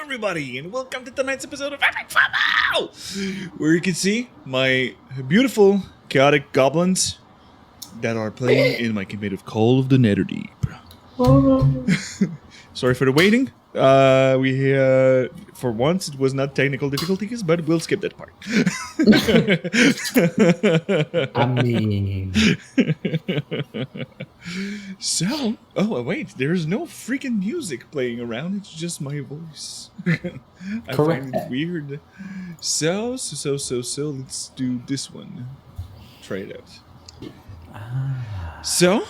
everybody, and welcome to tonight's episode of Epic Football, where you can see my beautiful, chaotic goblins that are playing in my campaign of Call of the Netherdeep. Sorry for the waiting. For once, it was not technical difficulties, but we'll skip that part. I mean... So, wait, there's no freaking music playing around. It's just my voice. I find it weird. So, let's do this one. Try it out. So,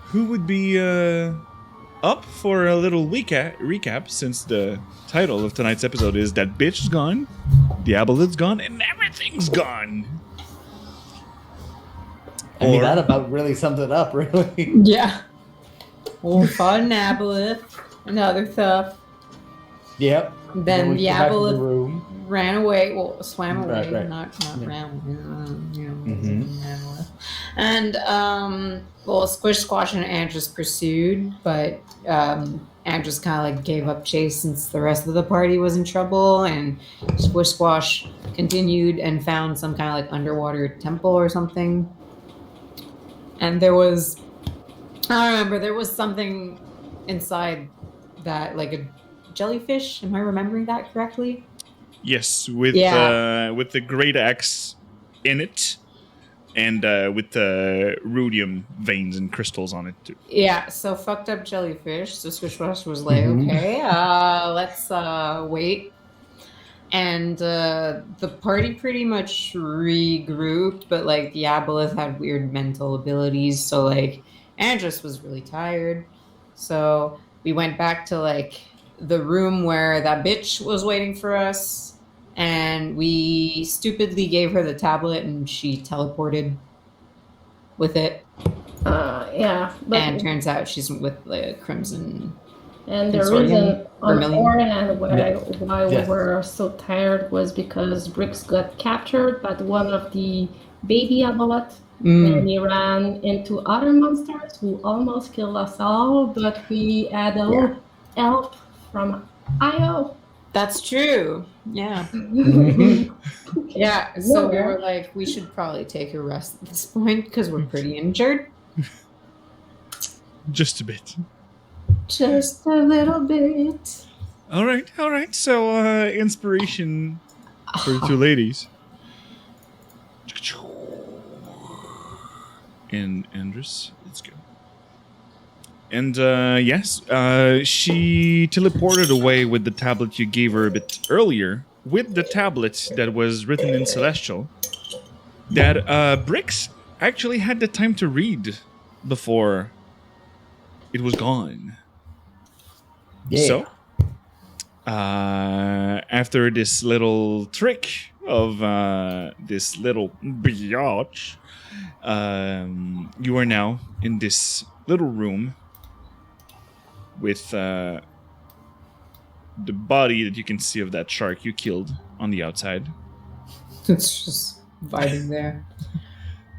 who would be up for a little recap, since the title of tonight's episode is That Bitch is Gone, the aboleth's gone, and everything's gone. I mean, that about really sums it up, really. Yeah. Well, we fought an aboleth and other stuff. Yep. Then the aboleth ran away. Well, swam away, right. not Yeah. ran. And well, Squish Squash and Andrews pursued, but Andrews kind of like gave up chase since the rest of the party was in trouble, and Squish Squash continued and found some kind of like underwater temple or something. And there was, I don't remember, there was something inside that, like a jellyfish. Am I remembering that correctly? Yes, with the great axe in it, and with the rudium veins and crystals on it too. Yeah, so fucked up jellyfish. So Squish Squash was like, okay, let's wait. And the party pretty much regrouped, but like the aboleth had weird mental abilities, so like Andrus was really tired. So we went back to like the room where that bitch was waiting for us, and we stupidly gave her the tablet and she teleported with it. Yeah. And turns out she's with the Crimson. And the reason on our end why we Yes. were so tired was because Brix got captured by one of the baby aboleth, and he ran into other monsters who almost killed us all, but we had a little help from Io. That's true. Yeah. Yeah. So we were like, we should probably take a rest at this point because we're pretty injured. Just a bit. Just a little bit. All right. So, inspiration for the two ladies. And Andrus, let's go. And yes, she teleported away with the tablet you gave her a bit earlier, with the tablet that was written in Celestial, that Brix actually had the time to read before it was gone. Yeah. So, after this little trick of this little biatch, you are now in this little room with the body that you can see of that shark you killed on the outside. It's just vibing there.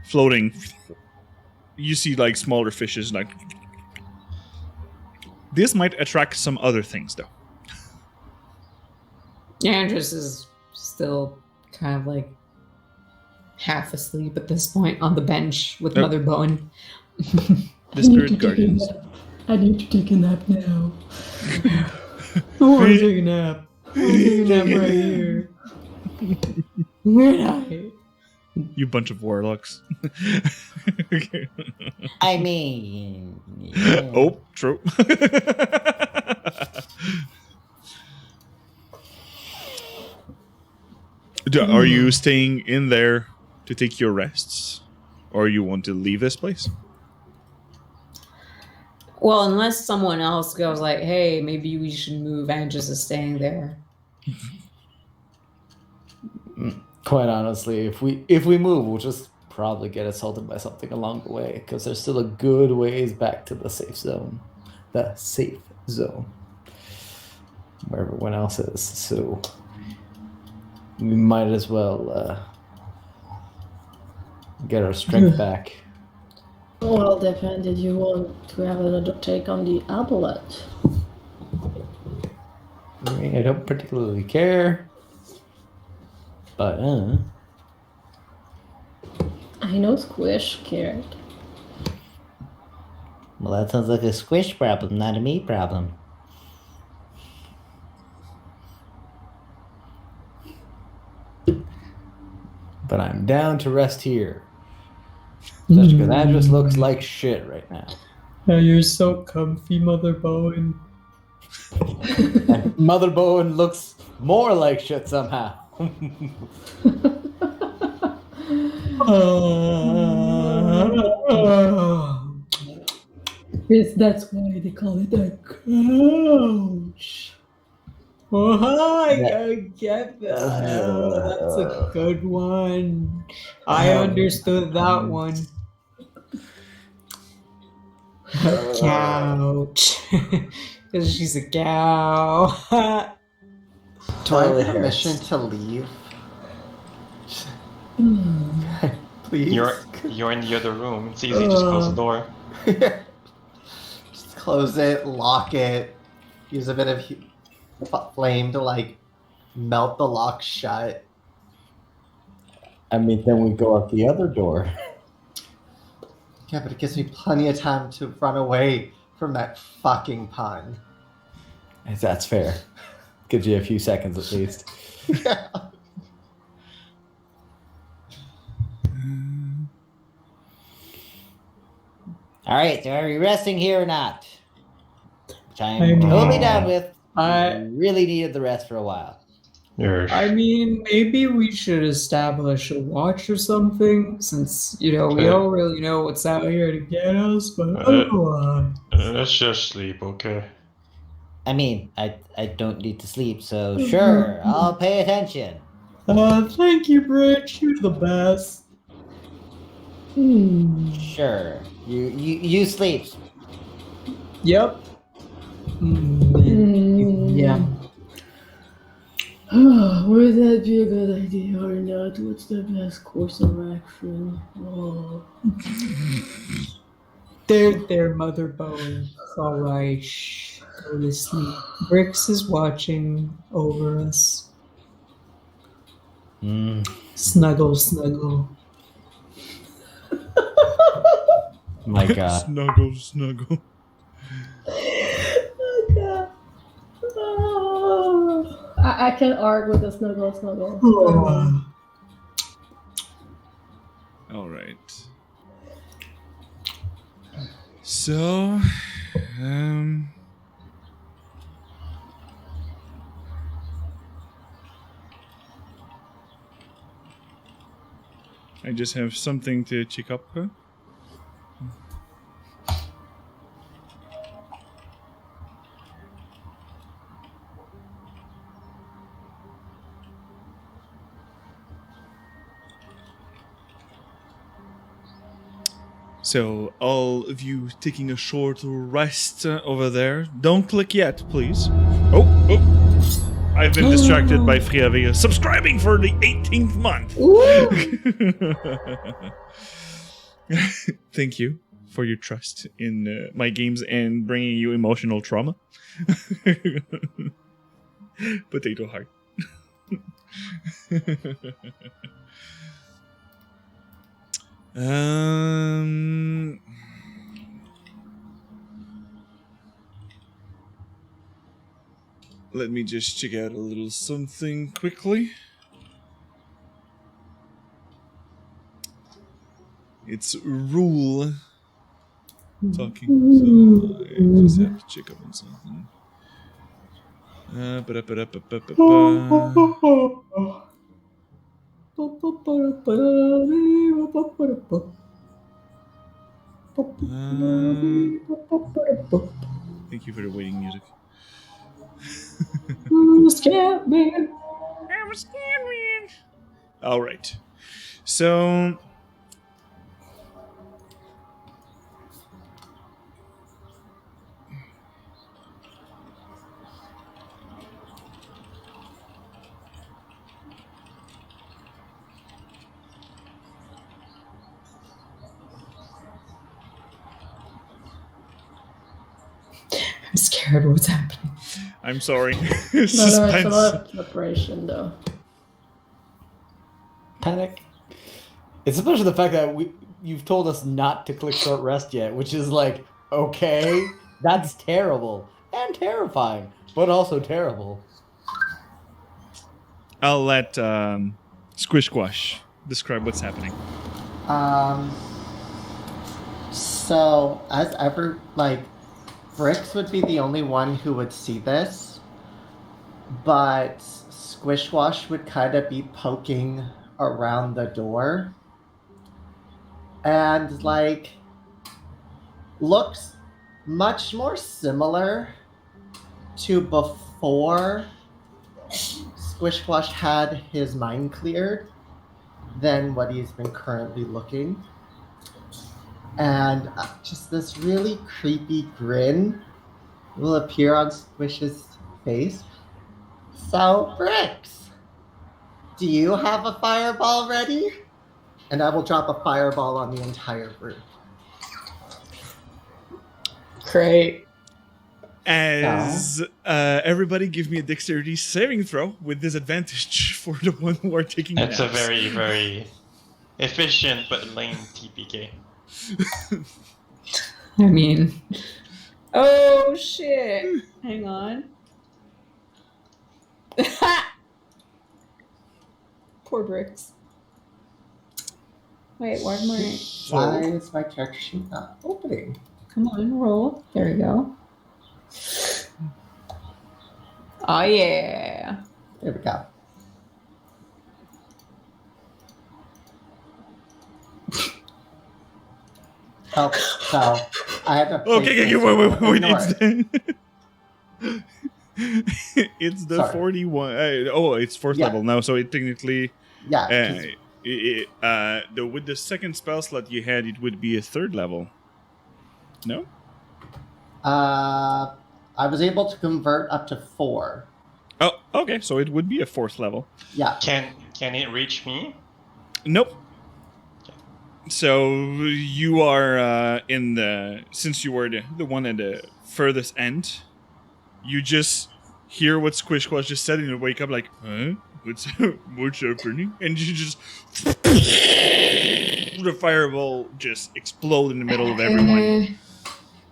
Floating. You see like smaller fishes like... This might attract some other things, though. Andrus is still kind of like half asleep at this point on the bench with Mother Bowen. The Spirit Guardians. I need to take a nap now. I want to take a nap. I want to take a nap right here. Good night. You bunch of warlocks. Okay. I mean... Oh, true. Are you staying in there to take your rests? Or you want to leave this place? Well, unless someone else goes like, hey, maybe we should move, Andrus is staying there. Quite honestly, if we move, we'll just probably get assaulted by something along the way, because there's still a good ways back to the safe zone. The safe zone. Where everyone else is. So we might as well get our strength back. Well, depend if you want to have another take on the aboleth. I don't particularly care. But, I know Squish cared. well, that sounds like a Squish problem, not a me problem. But I'm down to rest here. Especially because Andrus looks like shit right now. Oh, you're so comfy, Mother Bowen. And Mother Bowen looks more like shit somehow. Yes, that's why they call it a couch. Oh, I get that. Oh, that's a good one. I understood that one. Couch. Because she's a cow. Do I Totally have permission hurts. to leave? Please? You're in the other room. It's easy. Just close the door. Just close it, lock it, use a bit of flame to like melt the lock shut. I mean, then we go out the other door. Yeah, but it gives me plenty of time to run away from that fucking pun. That's fair. Gives you a few seconds at least. Yeah. All right, so are we resting here or not? Which I'm totally down with. I really needed the rest for a while. I mean, maybe we should establish a watch or something, since, we don't really know what's out here to get us, but Let's just sleep, okay? I mean, I don't need to sleep, so sure, I'll pay attention. Thank you, Bridge. You're the best. Sure. You sleep. Yep. Yeah. Would that be a good idea or not? What's the best course of action? Oh. There, Mother Bowen. It's all right. Shh. Go to sleep. Brix is watching over us. Snuggle, snuggle. My God. Snuggle, snuggle. Okay. I can argue with the snuggle. All right. So, I just have something to check up. So, all of you taking a short rest over there. Don't click yet, please. Oh. I've been distracted by Friavia subscribing for the 18th month. Thank you for your trust in my games and bringing you emotional trauma. Potato heart. Let me just check out a little something quickly. It's Rule talking, so I just have to check up on something. Thank you for the waiting music. Scared man. I was scared, man. All right. So, I'm scared. What's happening? I'm sorry. No, it's a Suspense. lot of preparation, though. Panic. It's especially the fact that you've told us not to click short rest yet, which is like, okay, that's terrible and terrifying, but also terrible. I'll let Squish Squash describe what's happening. So as ever, like, Bricks would be the only one who would see this, but Squishwash would kind of be poking around the door and, like, looks much more similar to before Squishwash had his mind cleared than what he's been currently looking. And just this really creepy grin will appear on Squish's face. So, Bricks, do you have a fireball ready? And I will drop a fireball on the entire group. Great. As everybody give me a dexterity saving throw with disadvantage for the one who are taking That's a naps. very, very efficient but lame TPK. I mean, oh shit! Hang on. Poor Bricks. Wait, why am I? Why is my character sheet not opening? Come on, roll. There we go. Oh yeah. There we go. Oh, so I had to. Okay, wait. Ignore it. It's the Sorry. 41. It's fourth Yeah. level now, so it technically. Yeah. 'cause- With the second spell slot you had, it would be a third level. No? I was able to convert up to 4. Oh, okay. So it would be a fourth level. Yeah. Can it reach me? Nope. So you are since you were the one at the furthest end, you just hear what Squish was just said and you wake up like, huh? What's happening? And you just the fireball just explode in the middle of everyone.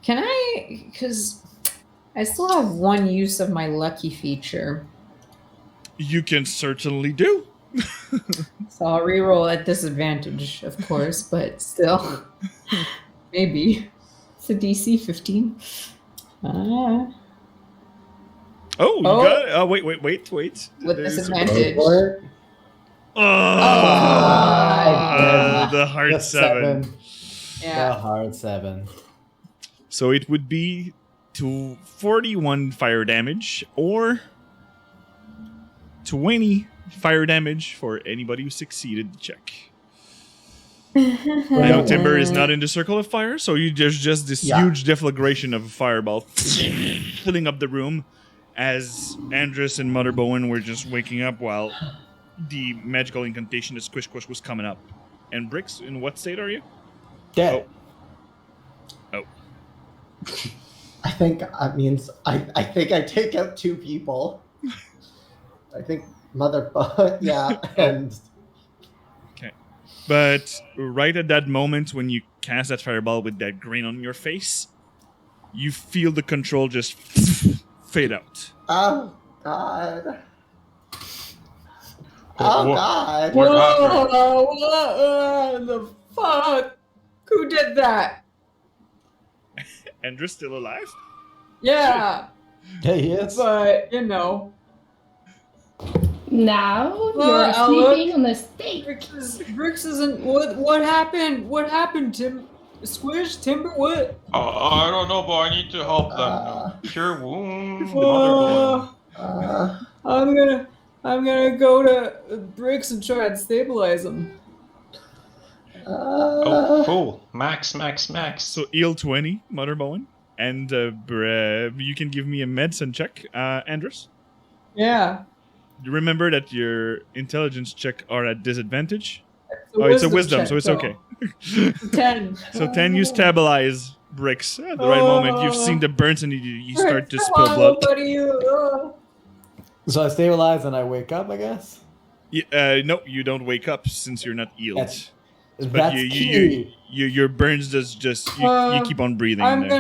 Can I? Because I still have one use of my lucky feature, You can certainly do. so I'll reroll at disadvantage, of course, but still, maybe it's a DC 15. Oh, you Oh. got it. Oh, wait. With There's a- disadvantage. Or- Oh, the hard The 7. Yeah. The hard 7. So it would be to 41 fire damage or 20 fire damage for anybody who succeeded the check. Now Timber is not in the circle of fire, so there's just this huge deflagration of a fireball filling up the room as Andrus and Mother Bowen were just waking up while the magical incantation of Squish Squish was coming up. And Bricks, in what state are you? Dead. Oh. I think that means I think I take out 2 people. I think and But right at that moment when you cast that fireball with that grin on your face, you feel the control just fade out. oh god. What- Oh god. What happened? What the fuck? Who did that? Andrew's still alive? Yeah, Yeah, he is. but you know, Now Well, you're I'll sleeping on a steak. Bricks isn't. What happened? What happened, Tim? Squish, Timber, what? I don't know, but I need to help them. Uh. Cure wound. Mother Uh, I'm gonna go to Bricks and try and stabilize him. Oh, cool. Max. So heal 20, Mother Bowen. And you can give me a medicine check, Andrus. Yeah. You remember that your intelligence check are at disadvantage? It's a wisdom, check, so it's okay. 10. So 10, you stabilize Bricks. At the right moment, you've seen the burns and you start to Come spill on, blood. buddy. So I stabilize and I wake up, I guess. No, you don't wake up since you're not healed. That's key. Your burns just you keep on breathing. I'm there.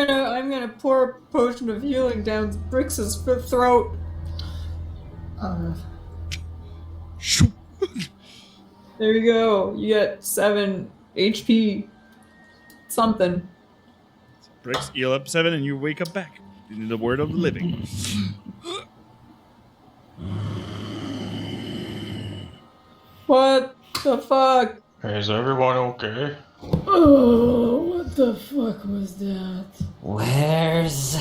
gonna pour a potion of healing down Brix's throat. Shoo. There you go. You get 7 HP. Something. Bricks heal up 7 and you wake up back. In the word of the living. What the fuck? Is everyone okay? Oh, what the fuck was that? Where's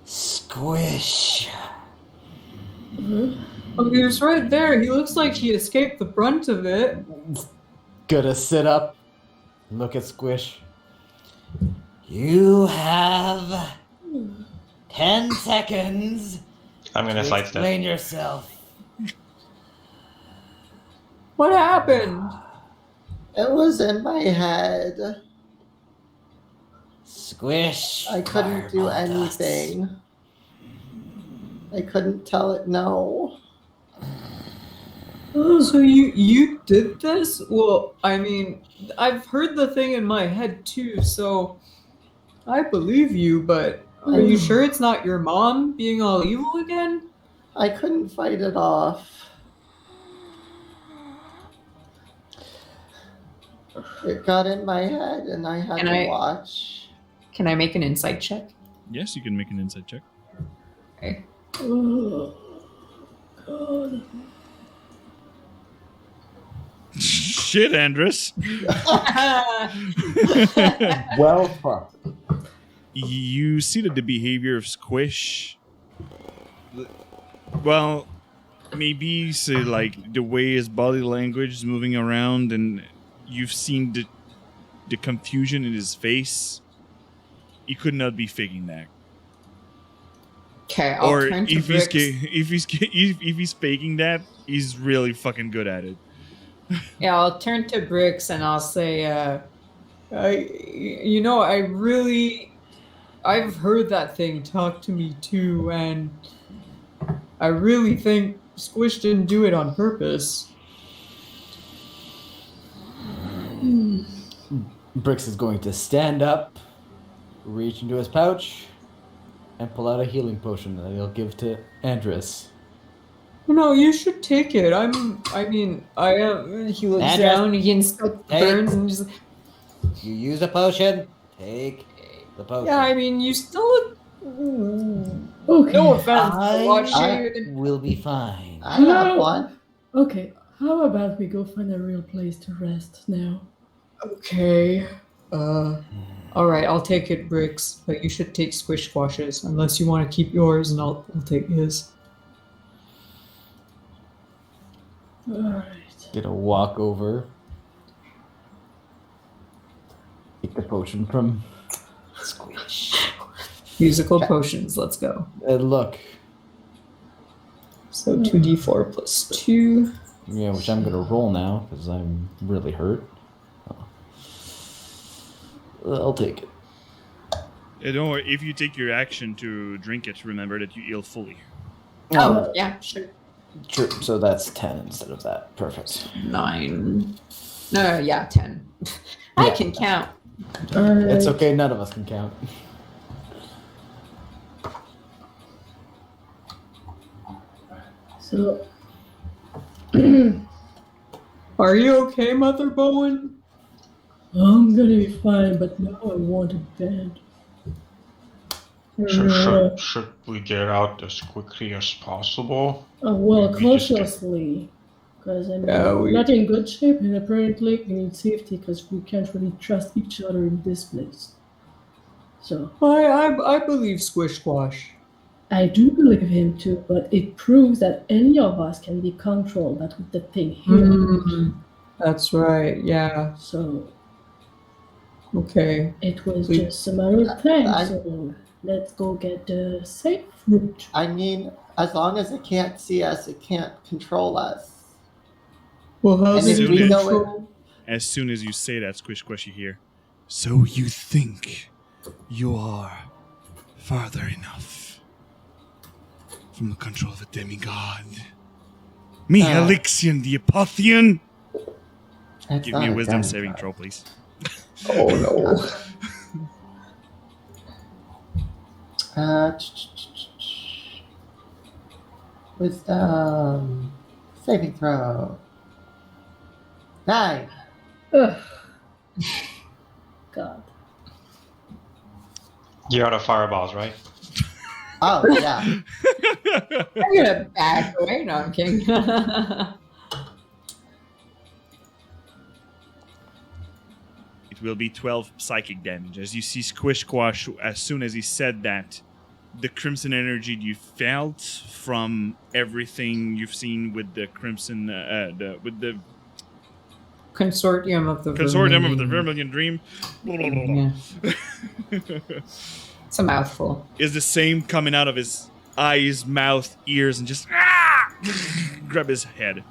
Squish? Oh, he was right there. He looks like he escaped the brunt of it. Gonna sit up, look at Squish. You have 10 seconds I'm gonna to sidestep. explain yourself. What happened? It was in my head. Squish. I couldn't do fireball dust. anything. I couldn't tell it no. So you did this? Well, I mean, I've heard the thing in my head too, so I believe you, but are you sure it's not your mom being all evil again? I couldn't fight it off. It got in my head and I had to watch. Can I make an insight check? Yes, you can make an insight check. Okay. Oh, God. Shit, Andres. Well, fuck. You see that the behavior of Squish, well, maybe say like the way his body language is moving around, and you've seen the confusion in his face. He could not be faking that. Okay, I'll Or turn to if Brix. if he's faking that, he's really fucking good at it. Yeah, I'll turn to Brix and I'll say, I've heard that thing talk to me too, and I really think Squish didn't do it on purpose. Brix is going to stand up, reach into his pouch, and pull out a healing potion that he'll give to Andres. No, you should take it. He looks Andres, down, he inspects the take burns, it. and just, You use a potion, take the potion. yeah, I mean, you still look. Okay. No offense, but watch I you. will be fine. I have one. Okay, how about we go find a real place to rest now? Okay. Alright, I'll take it, Brix, but you should take Squish Squashes, unless you want to keep yours, and I'll take his. Alright. Gonna walk over, take the potion from Squish. Musical potions, let's go. And look, So 2d4 plus 2. yeah, which I'm gonna roll now because I'm really hurt. I'll take it. Don't worry, if you take your action to drink it, remember that you heal fully. Oh, yeah, sure. True. So that's 10 instead of that. Perfect. 9. No, yeah, 10. I Yeah. can count. Alright. It's okay. None of us can count. So, Are you okay, Mother Bowen? I'm gonna be fine, but now I want a bed. Should we get out as quickly as possible? Well, We just get- cautiously. Because I'm Yeah, not in good shape, and apparently we need safety because we can't really trust each other in this place. So, I believe Squish Squash. I do believe him too, but it proves that any of us can be controlled, but with the thing here. That's right, yeah. So, Okay. it was We- just a matter of time, I- so let's go get the safe route. I mean, as long as it can't see us, it can't control us. Well, how's And if it we know control? As soon as you say that, Squish Squish, you hear, So you think you are farther enough from the control of a demigod? Me, Elixion the Apothian? Give me a wisdom saving throw, please. Oh no. Wisdom saving throw. 9. Ugh. God. You're out of fireballs, right? Oh, yeah. I'm gonna back away. No, I'm kidding. It will be 12 psychic damage. As you see Squish Squash, as soon as he said that, the crimson energy you felt from everything you've seen with the crimson, with the Consortium of the Vermilion Dream, Yeah. It's a mouthful. is the same coming out of his eyes, mouth, ears, and just grab his head.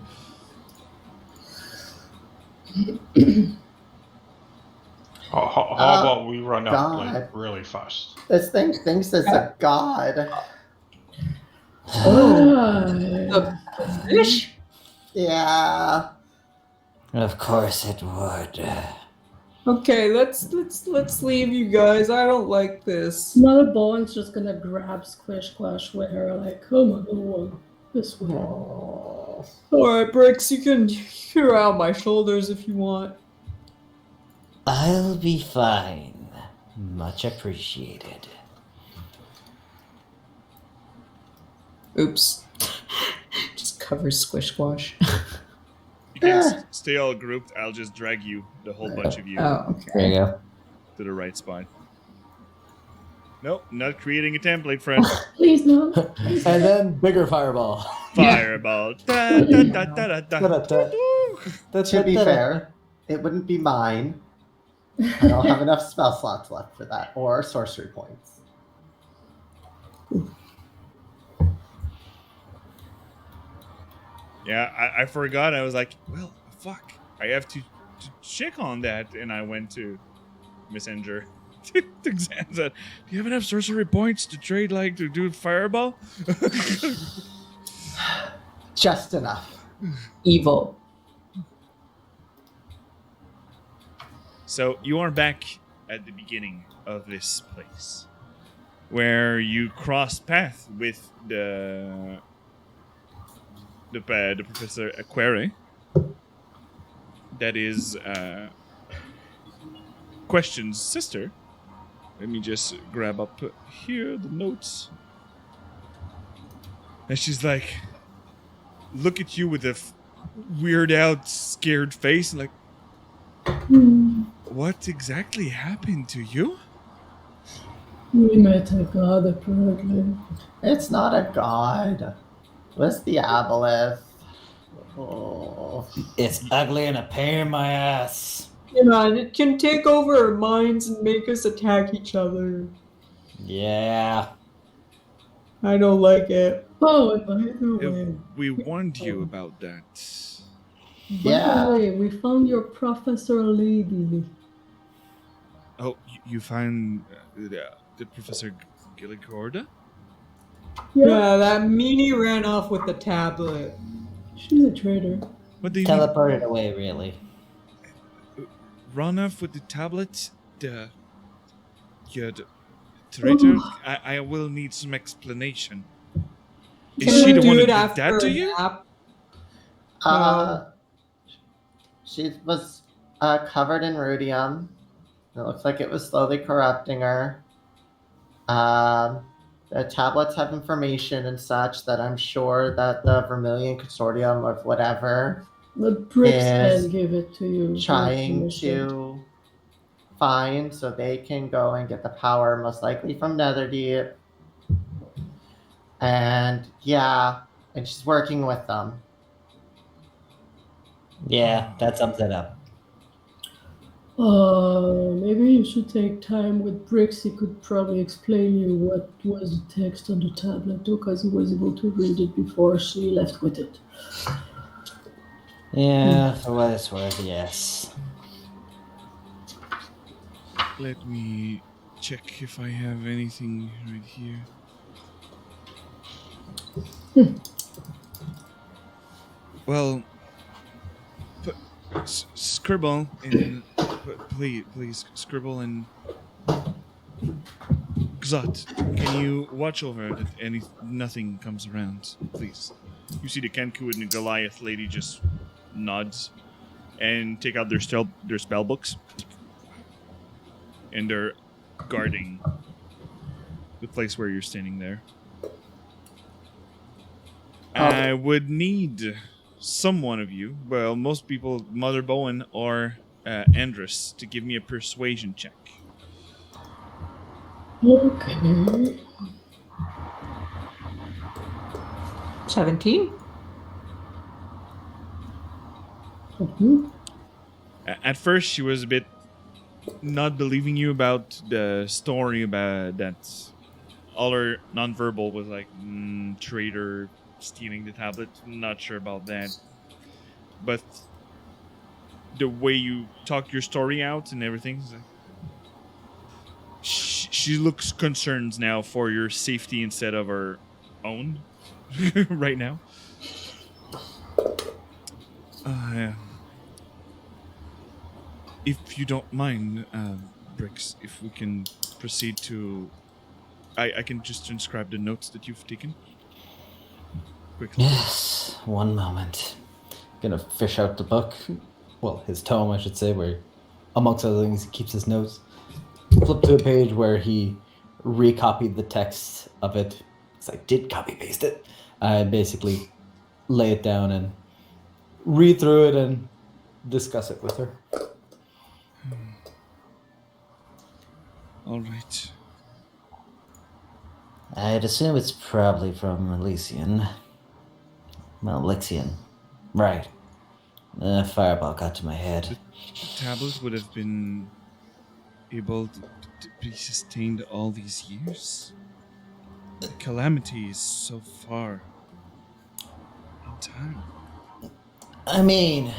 How about we run up God. like really fast? This thing thinks it's a god. The fish? Yeah. Of course it would. Okay, let's leave you guys. I don't like this. Mother Bowen's just gonna grab Squish Squash with her, like, come on, little one. This way. Oh. Alright, Bricks, you're around my shoulders if you want. I'll be fine. Much appreciated. Oops. Just covers Squish Squash. You can stay all grouped. I'll just drag you, the whole bunch of you, Oh, okay. There you go. to the right spot. Nope, not creating a template, friend. Please, no. And then bigger fireball. Fireball. Da, da, da, da, da, da. To be fair, it wouldn't be mine. I don't have enough spell slots left for that, or sorcery points. Yeah, I forgot. I was like, well, fuck. I have to check on that. And I went to Messenger to examine that. Do you have enough sorcery points to trade, like, to do fireball? Just enough. Evil. So you are back at the beginning of this place, where you cross path with the Professor Aquare. That is Question's sister. Let me just grab up here the notes. And she's like, look at you with a weird out, scared face, and like, what exactly happened to you? We met a god, apparently. It's not a god. What's the aboleth? Oh. It's ugly and a pain in my ass. You know, and it can take over our minds and make us attack each other. Yeah. I don't like it. Oh, and by the way, We warned you about that. Yeah. by the way, we found your professor lady. Oh, you find the Professor Gillicorda? Yeah, that meanie ran off with the tablet. She's a traitor. What do you mean? Teleported away, really. Run off with the tablet? The traitor? I will need some explanation. Is she the one that did that to you? She was covered in rudium. It looks like it was slowly corrupting her. The tablets have information and such that I'm sure that the Vermilion Consortium of whatever The bricks Is can give it to you. trying to find so they can go and get the power, most likely from Netherdeep. And yeah, and she's working with them. Yeah, that sums it up. Maybe you should take time with Bricks. He could probably explain you what was the text on the tablet, because he was able to read it before she left with it. Yeah, for what it's worth, yes. Let me check if I have anything right here. Well, scribble in. Please scribble in. Xot, can you watch over that nothing comes around, please? You see the Kenku and the Goliath lady just nods and take out their spell books, and they're guarding the place where you're standing there. I would need some one of you, well, most people, Mother Bowen or Andrus, to give me a persuasion check. Okay. 17? At first, she was a bit not believing you about the story about that. All her nonverbal was like, traitor, stealing the tablet. Not sure about that. But the way you talk your story out and everything, is like, she looks concerned now for your safety instead of her own right now. If you don't mind, Brix, if we can proceed to... I can just inscribe the notes that you've taken. Quickly. Yes, one moment. Gonna fish out the book. Well, his tome, I should say, where, amongst other things, he keeps his notes. Flip to a page where he recopied the text of it, because I did copy paste it. I basically lay it down and read through it and discuss it with her. All right. I'd assume it's probably from Elysian. Well, Lixian. Right. Fireball got to my head. The tablet would have been able to be sustained all these years? The calamity is so far in time. I mean,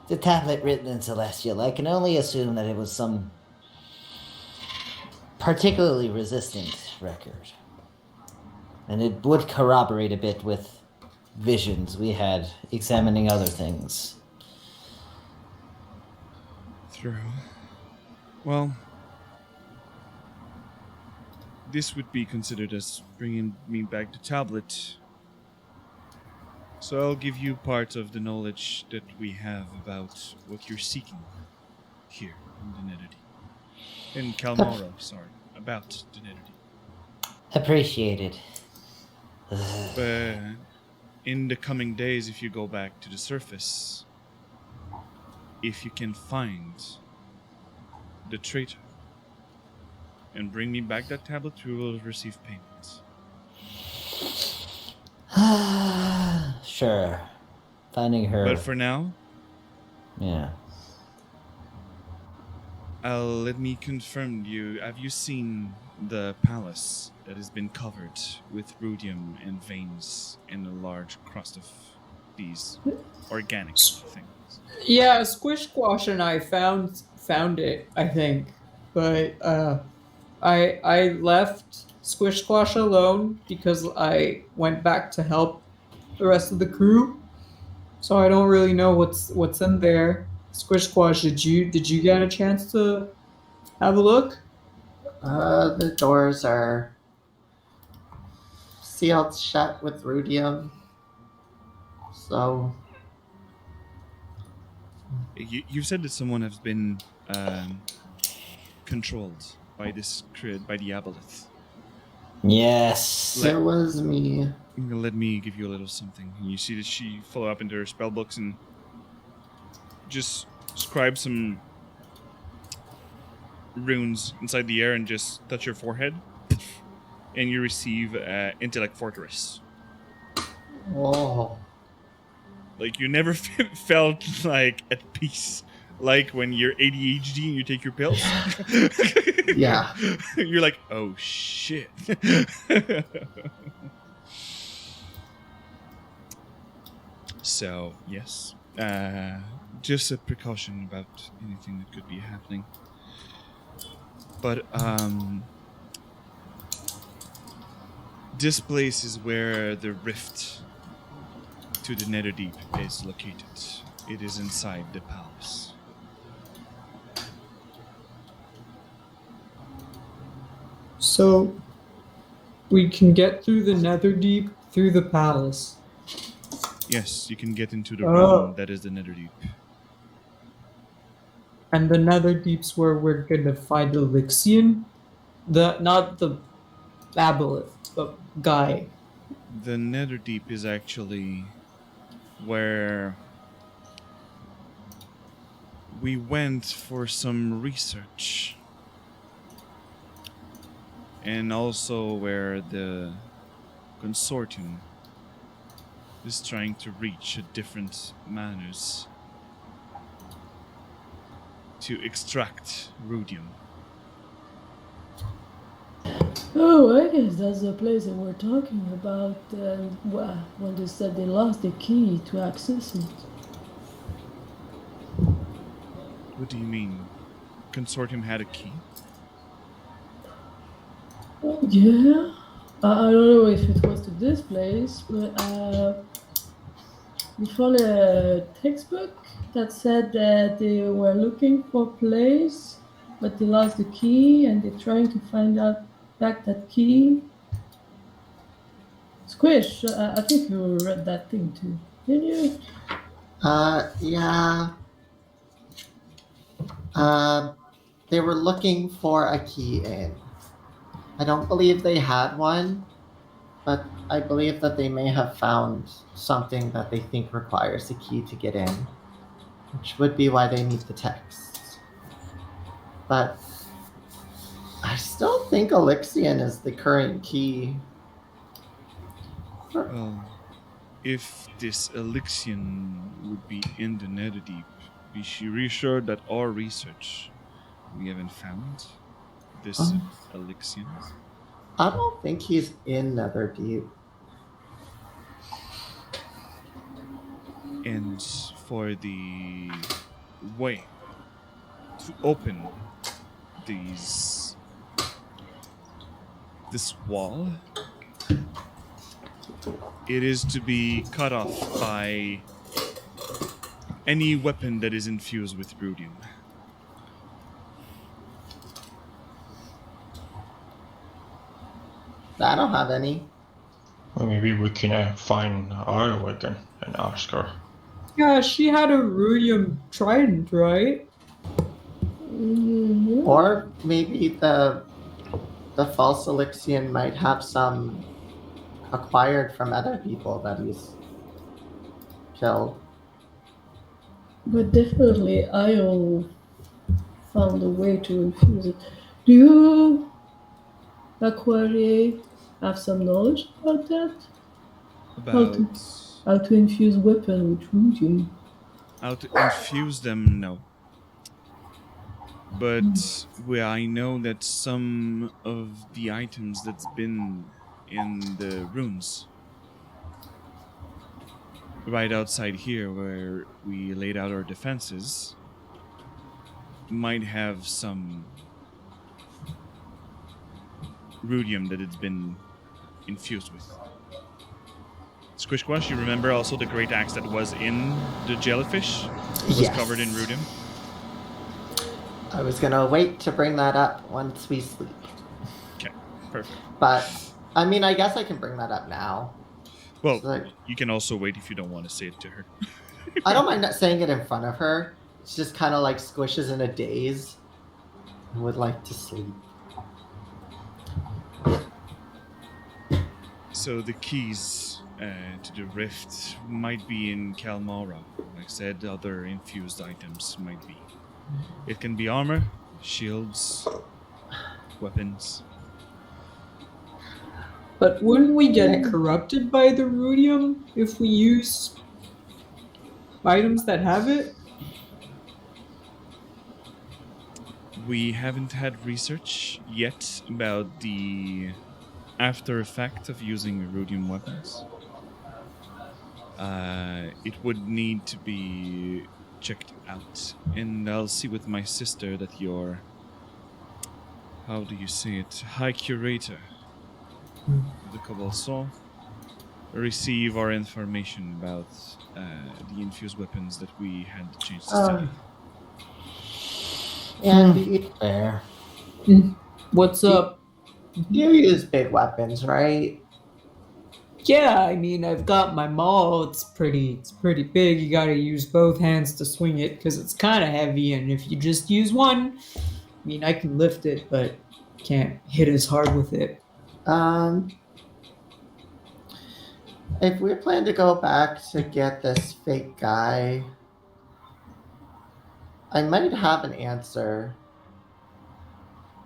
the tablet written in Celestial, I can only assume that it was some particularly resistant record. And it would corroborate a bit with visions we had examining other things. True. Well, this would be considered as bringing me back the tablet. So I'll give you part of the knowledge that we have about what you're seeking here in the Netherdeep. In Kalmoro, sorry, about the Netherdeep. Appreciated. But in the coming days, if you go back to the surface, if you can find the traitor and bring me back that tablet, we will receive payment. Sure. Finding her. But for now, Yeah. let me confirm you. Have you seen the palace that has been covered with rudium and veins and a large crust of these organic things? Yeah, Squish Squash and I found it, I think. But I left Squish Squash alone because I went back to help the rest of the crew. So I don't really know what's in there. Squish Squash, did you get a chance to have a look? The doors are sealed shut with rudium. So You said that someone has been controlled by by the aboleth. Yes. it was me. Let me give you a little something. And you see that she follow up into her spell books and just scribe some runes inside the air and just touch your forehead, and you receive intellect fortress. Oh. Like you never felt like at peace, like when you're ADHD and you take your pills. Yeah. You're like, oh shit. So yes, just a precaution about anything that could be happening. But this place is where the rift to the Netherdeep is located. It is inside the palace. So we can get through the Netherdeep through the palace. Yes, you can get into the Oh. realm that is the Netherdeep. And the Netherdeep's where we're gonna find Elixion. Not the aboleth, but guy. The Netherdeep is actually where we went for some research. And also where the consortium is trying to reach different manners to extract rudium. Oh, I guess that's the place that we're talking about. And when they said they lost the key to access it. What do you mean? Consortium had a key? Oh, yeah. I don't know if it was to this place, but we found a textbook that said that they were looking for a place, but they lost the key and they're trying to find out back that key. Squish, I think you read that thing too, didn't you? Yeah. They were looking for a key in. I don't believe they had one, but I believe that they may have found something that they think requires a key to get in, which would be why they need the texts. But I still think Elixion is the current key. Well, if this Elixion would be in the Netherdeep, be she reassured that our research we haven't found this Elixion. I don't think he's in Netherdeep. And for the way to open this wall, it is to be cut off by any weapon that is infused with rudium. I don't have any. Well, maybe we can find our wagon and ask her. Yeah, she had a rudium trident, right? Mm-hmm. Or maybe the false Elixion might have some acquired from other people that he's killed. But definitely, Io found a way to infuse it. Do you, Aquaria, have some knowledge about that? About How to infuse weapon with rudium? how to infuse them, no. But I know that some of the items that's been in the runes right outside here where we laid out our defenses might have some rudium that it's been infused with. Squish Squash, you remember also the great axe that was in the jellyfish? It was covered in rudium? I was gonna wait to bring that up once we sleep. Okay, perfect. But, I mean, I guess I can bring that up now. Well, So, you can also wait if you don't want to say it to her. I don't mind not saying it in front of her. It's just kind of like Squish is in a daze and would like to sleep. So the keys to the rift might be in Kalmara. Like I said, other infused items might be. It can be armor, shields, weapons. But wouldn't we get corrupted by the rudium if we use items that have it? We haven't had research yet about the after effect of using rudium weapons. It would need to be checked out, and I'll see with my sister that your how do you say it? High Curator of the Cobalt Soul receive our information about the infused weapons that we had the chance to study. And you Fair. What's up? use big weapons, right? Yeah, I mean, I've got my maul. It's pretty big. You gotta use both hands to swing it because it's kind of heavy. And if you just use one, I mean, I can lift it, but can't hit as hard with it. If we plan to go back to get this fake guy, I might have an answer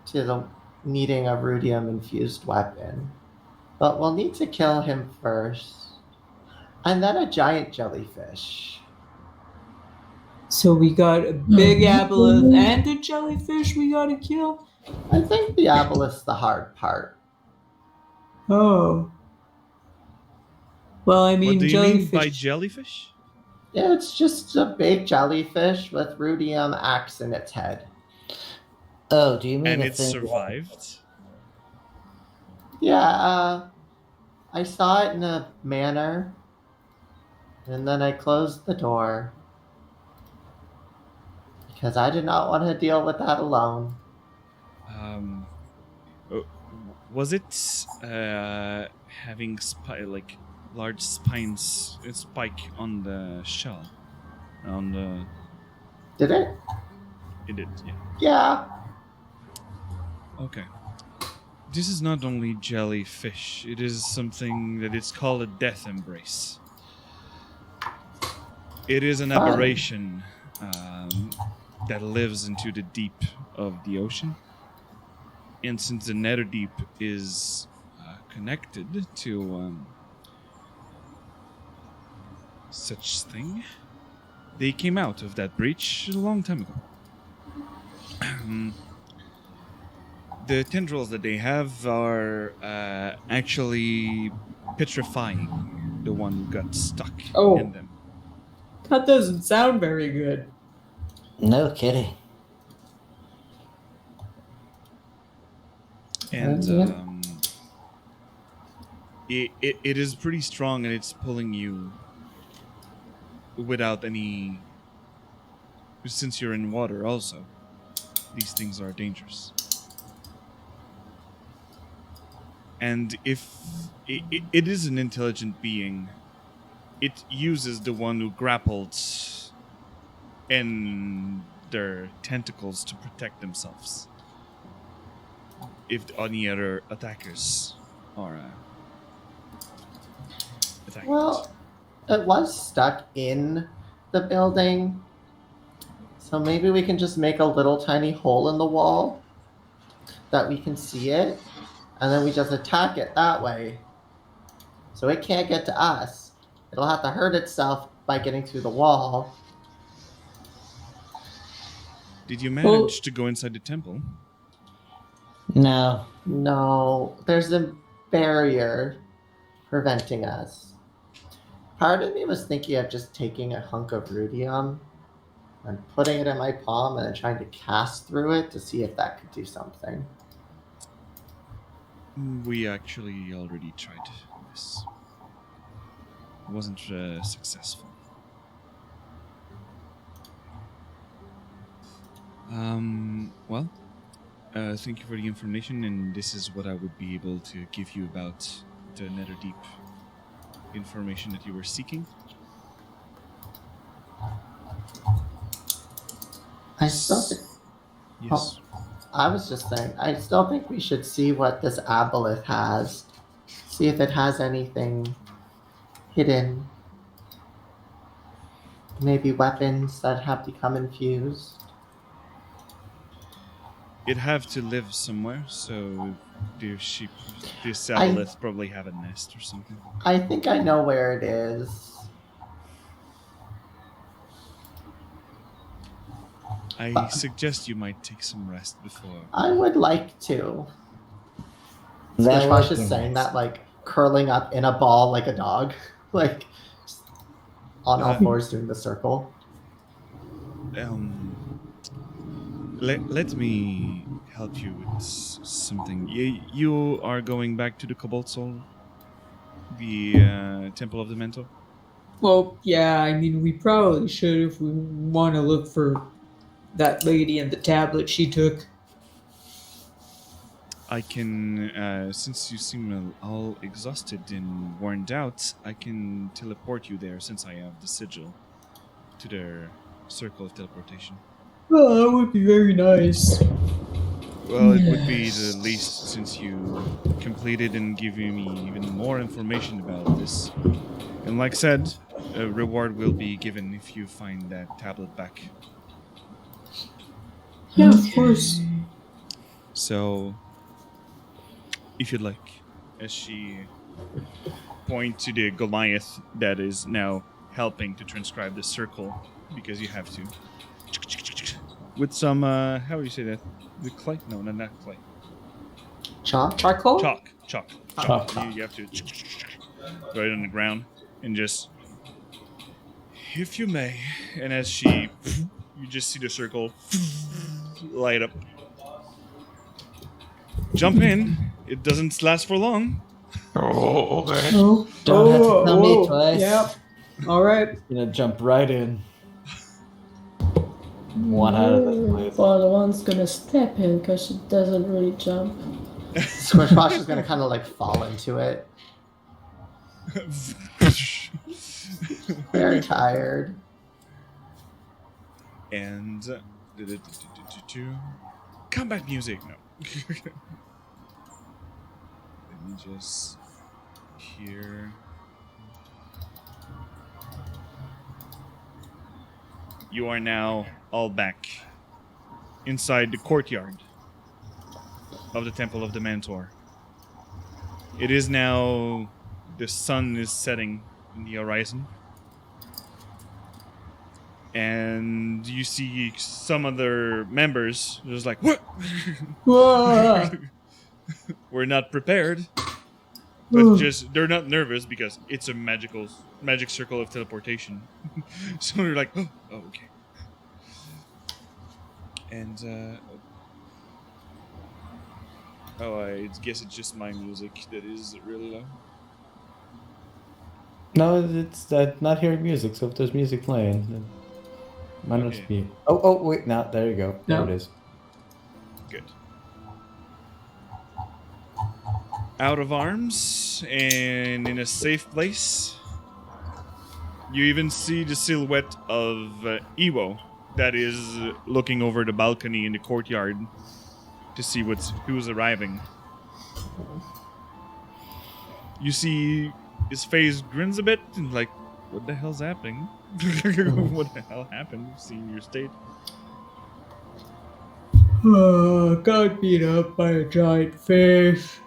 to the needing a rudium infused weapon. But we'll need to kill him first. And then a giant jellyfish. So we got a big aboleth and a jellyfish we gotta kill. I think the aboleth's the hard part. Oh. Well, I mean, What do you jellyfish. mean by jellyfish? Yeah, it's just a big jellyfish with rudium axe in its head. Oh, do you mean And the it thing? survived? Yeah, I saw it in a manor. And then I closed the door. Because I did not want to deal with that alone. Was it having large spines, a spike on the shell? On the Did it? it did, yeah. Yeah. Okay. This is not only jellyfish. It is something that is called a death embrace. It is an Fun. aberration that lives into the deep of the ocean. And since the Netherdeep is connected to such thing, they came out of that breach a long time ago. The tendrils that they have are actually petrifying the one who got stuck in them. That doesn't sound very good. No kidding. And it is pretty strong, and it's pulling you without any... Since you're in water also, these things are dangerous. And if it is an intelligent being, it uses the one who grappled and their tentacles to protect themselves. If any other attackers are attacking Well, it was stuck in the building. So maybe we can just make a little tiny hole in the wall that we can see it. And then we just attack it that way. So it can't get to us. It'll have to hurt itself by getting through the wall. Did you manage to go inside the temple? No. No, there's a barrier preventing us. Part of me was thinking of just taking a hunk of rudium and putting it in my palm and then trying to cast through it to see if that could do something. We actually already tried this. It wasn't successful. Well, thank you for the information, and this is what I would be able to give you about the Netherdeep information that you were seeking. I still think, Yes. I was just saying, I still think we should see what this aboleth has. See if it has anything hidden. Maybe weapons that have become infused. It have to live somewhere, so this aboleth probably have a nest or something. I think I know where it is. I suggest you might take some rest before. I would like to. That Squishwash would is be saying nice. that, like, curling up in a ball like a dog. Like, on all fours doing the circle. Let me help you with something? You are going back to the Cobalt Soul, the Temple of the Mentor. Well, yeah, I mean, we probably should if we want to look for that lady and the tablet she took. I can, since you seem all exhausted and worn out, I can teleport you there since I have the sigil to their circle of teleportation. Oh, that would be very nice. Well, it would be the least since you completed and giving me even more information about this. And like said, a reward will be given if you find that tablet back. Yeah, of course. So, if you'd like, as she points to the Goliath that is now helping to transcribe the circle, because you have to. With some, how do you say that? The clay? No, not clay. Chalk? Charcoal? Chalk. Chalk. You have to right on the ground and just, if you may. And as she, you just see the circle light up. Jump in. It doesn't last for long. Oh, okay. Oh, Don't have to tell me twice. Yep. All right. Gonna jump right in. One out of this place. Well, one's gonna step in because she doesn't really jump. Squishwash is gonna kind of like fall into it. Very tired. And combat music. No. Let me just hear. You are now all back inside the courtyard of the Temple of the Mentor. It is now, the sun is setting in the horizon. And you see some other members just like, what? We're not prepared. But just, they're not nervous because it's a magic circle of teleportation. So they're like, oh, okay. And, I guess it's just my music that is really loud. No, it's that not hearing music. So if there's music playing, then might not Okay. be. Oh, wait, now there you go. There it is. Good. Out of arms and in a safe place. You even see the silhouette of Iwo that is looking over the balcony in the courtyard to see who's arriving. You see his face grins a bit and like, what the hell's happening? What the hell happened? Seeing your state. Got beat up by a giant fish.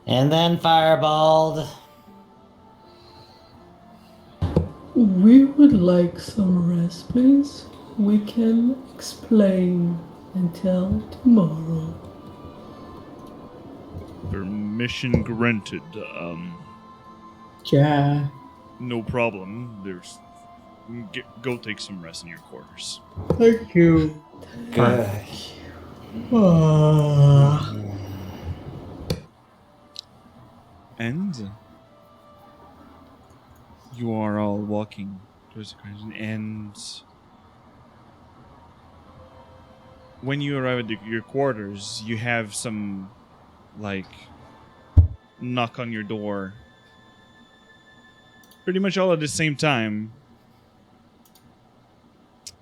And then fireballed. We would like some rest, please. We can explain until tomorrow. Permission granted. Yeah. No problem. Go take some rest in your quarters. Thank you. Good. And you are all walking towards the horizon, and when you arrive at your quarters, you have some, like, knock on your door. Pretty much all at the same time.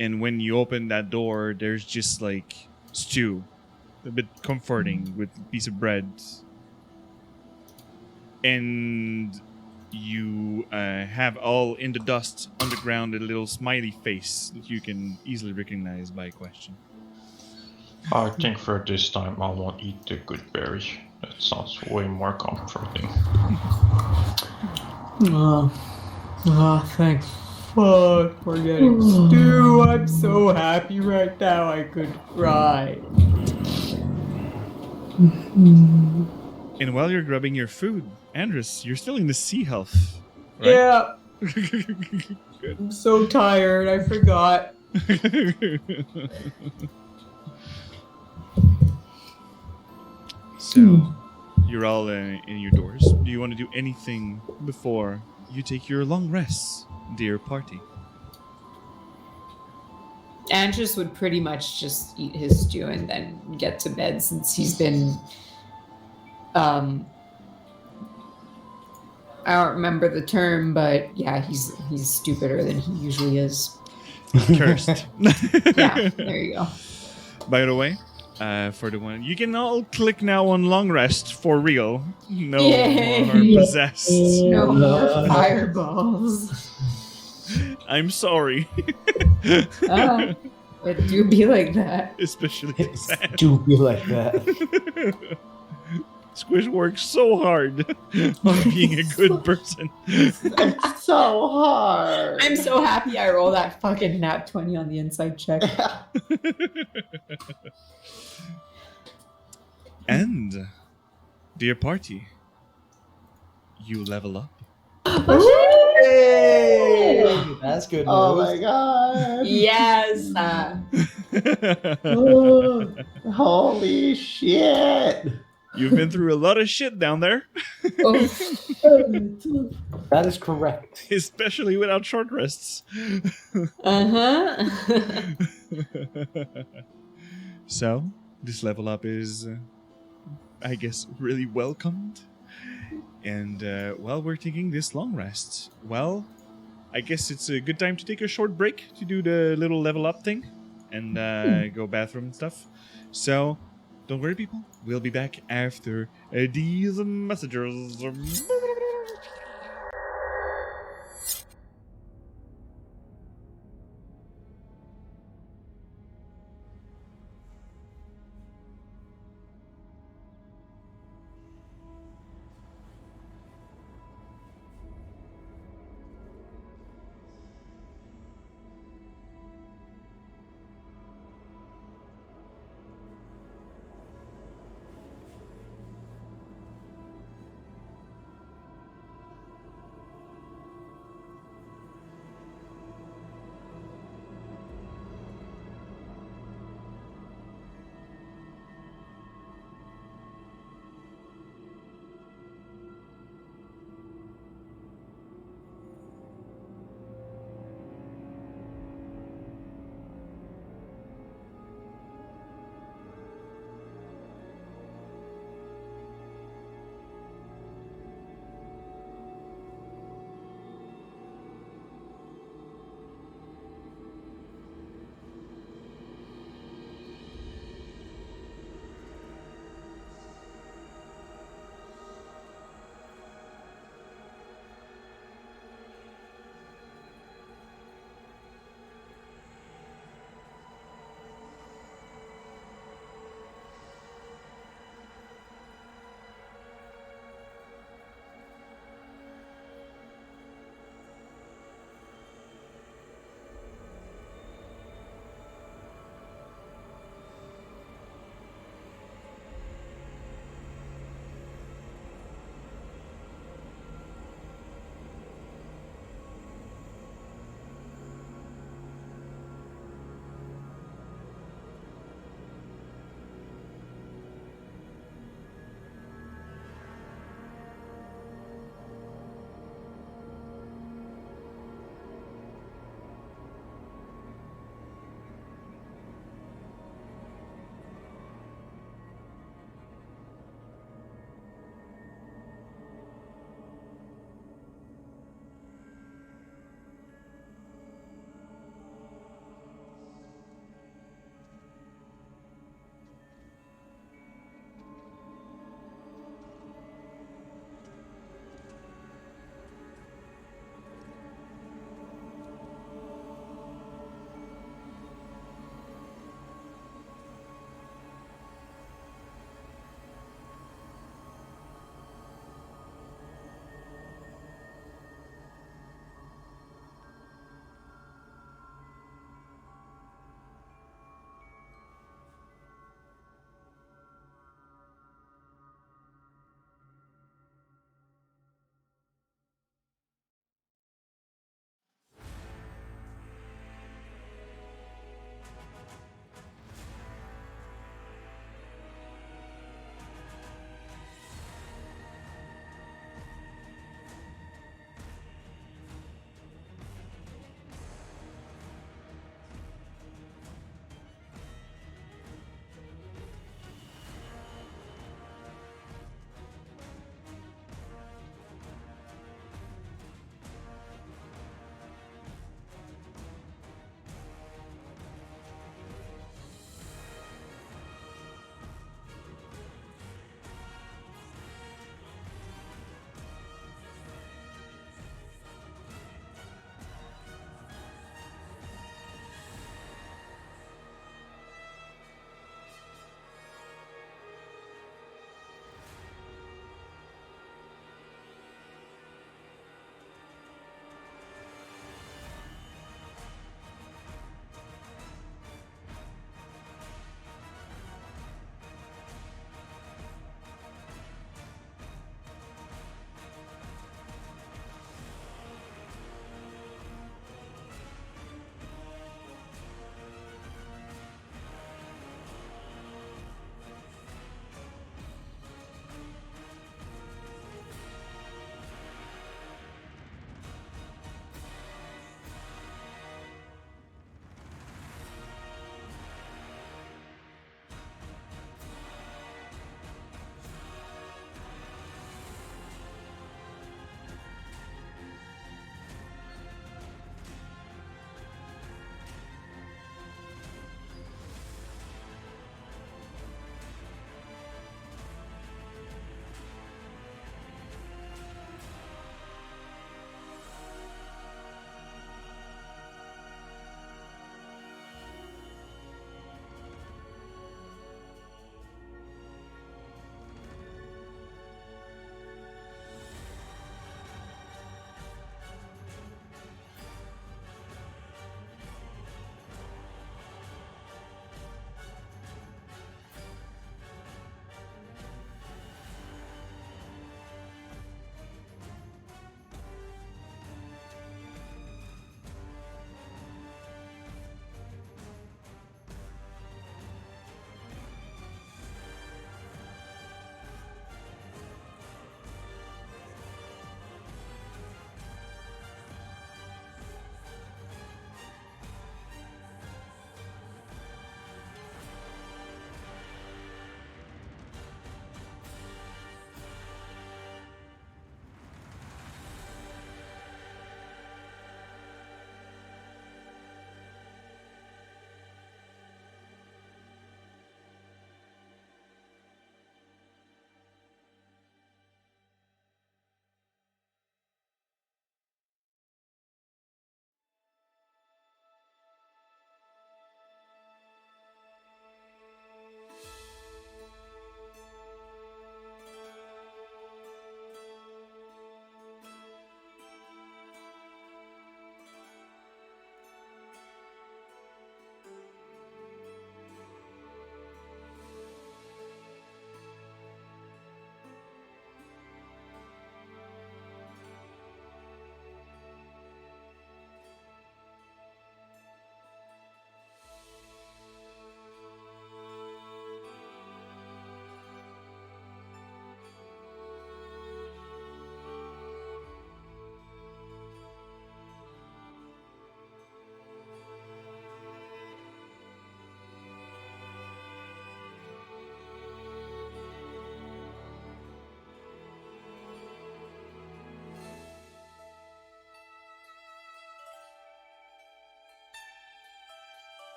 And when you open that door, there's just, like, stew. A bit comforting with a piece of bread. And you have all in the dust on the ground a little smiley face that you can easily recognize by question. I think for this time I won't eat the good berry. That sounds way more comforting. Thank fuck for getting stew. I'm so happy right now I could cry. And while you're grabbing your food, Andrus, you're still in the sea health, right? Yeah, Good. I'm so tired. I forgot. So, you're all in your doors. Do you want to do anything before you take your long rests, dear party? Andrews would pretty much just eat his stew and then get to bed since he's been I don't remember the term, but yeah, he's stupider than he usually is. Cursed. Yeah, there you go. By the way, for the one, you can all click now on long rest for real. No Yay. more possessed. No more fireballs. I'm sorry. It do be like that. Especially possessed. Do be like that. Squish works so hard on being a good person. It's so hard. I'm so happy I rolled that fucking nat 20 on the inside check. And, dear party, you level up. Hey, that's good news. Oh my god. Yes. Holy shit. You've been through a lot of shit down there, That is correct. especially without short rests. So, this level up is, I guess, really welcomed. And while we're taking this long rest, well, I guess it's a good time to take a short break to do the little level up thing and go bathroom and stuff. So, don't worry, people. We'll be back after these messages.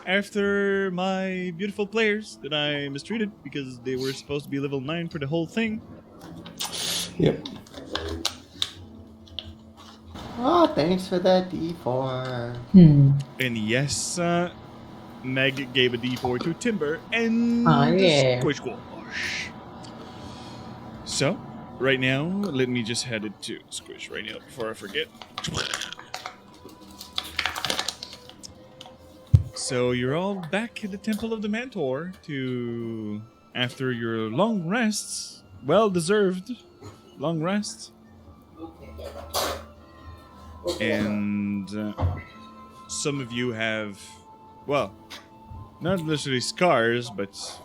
after my beautiful players that I mistreated because they were supposed to be level 9 for the whole thing. Yep. Oh, thanks for that D4. And yes, Meg gave a D4 to Timber and yeah. Squish Squash. So, right now, let me just head it to Squish right now before I forget. So you're all back at the Temple of the Mentor to after your long rests, well-deserved long rest. And some of you have, well, not necessarily scars, but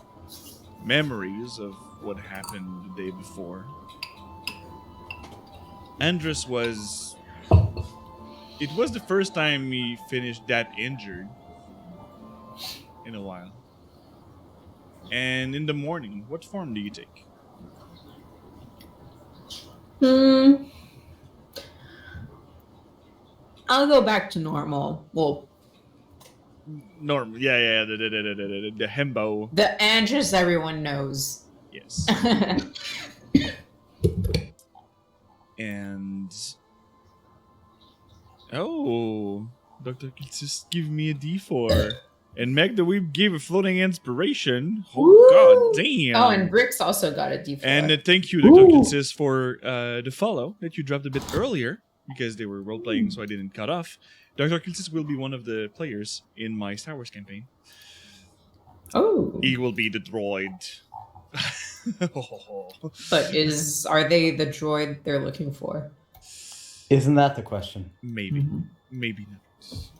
memories of what happened the day before. Andrus was... It was the first time he finished that injured in a while. And in the morning, what form do you take? I'll go back to normal. Well, Normal, yeah, the hembo. the Andrus everyone knows. Yes. And Dr. could just give me a D4. And Meg the Weeb gave a floating inspiration. Oh, god damn. Oh, and Bricks also got a D4. And thank you, Dr. Consist, for the follow that you dropped a bit earlier because they were role playing, so I didn't cut off. Dr. Consist will be one of the players in my Star Wars campaign. Oh. He will be the droid. But are they the droid they're looking for? Isn't that the question? Maybe. Maybe not.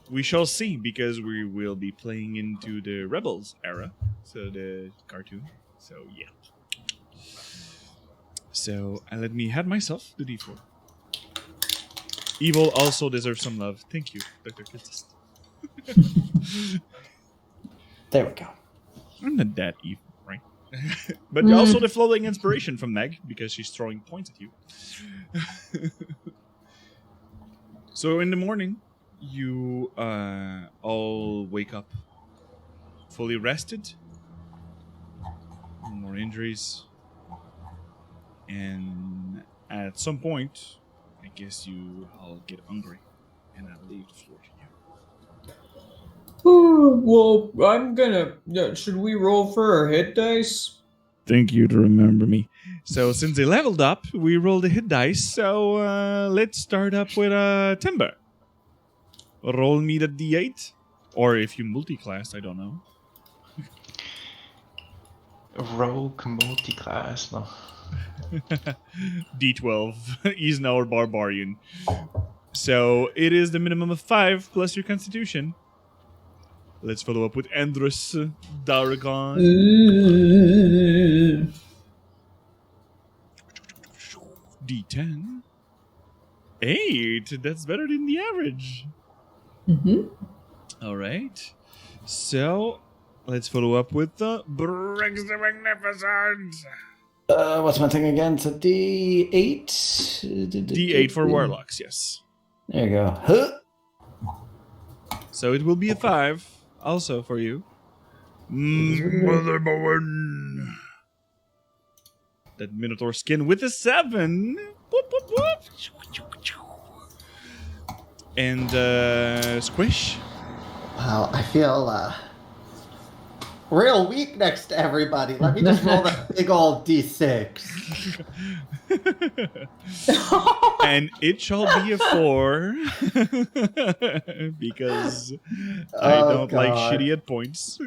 We shall see, because we will be playing into the Rebels era. So the cartoon. So yeah. So let me have myself the D4. Evil also deserves some love. Thank you, Dr. Consist. There we go. I'm not that evil, right? But also the floating inspiration from Meg, because she's throwing points at you. So in the morning, you all wake up fully rested. No more injuries. And at some point, I guess you all get hungry. And I'll leave the floor to you. Well, I'm gonna. Should we roll for our hit dice? Thank you to remember me. So since they leveled up, we rolled a hit dice. So let's start up with Timber. Roll me the D8. Or if you multi-class, I don't know. Rogue multi-class, no. D12. He's now a barbarian. So it is the minimum of 5 plus your constitution. Let's follow up with Andrus Daragon. D10. 8. That's better than the average. All right. So let's follow up with the Briggs the Magnificent. What's my thing again? It's a D8. D8 for warlocks, yes. There you go. Huh. So it will be a 5 also for you. Motherborn. That Minotaur skin with a 7. Whoop, whoop, whoop. And Squish. Wow, I feel real weak next to everybody. Let me just roll that big old D6. And it shall be a 4. Because I don't like shitty at points.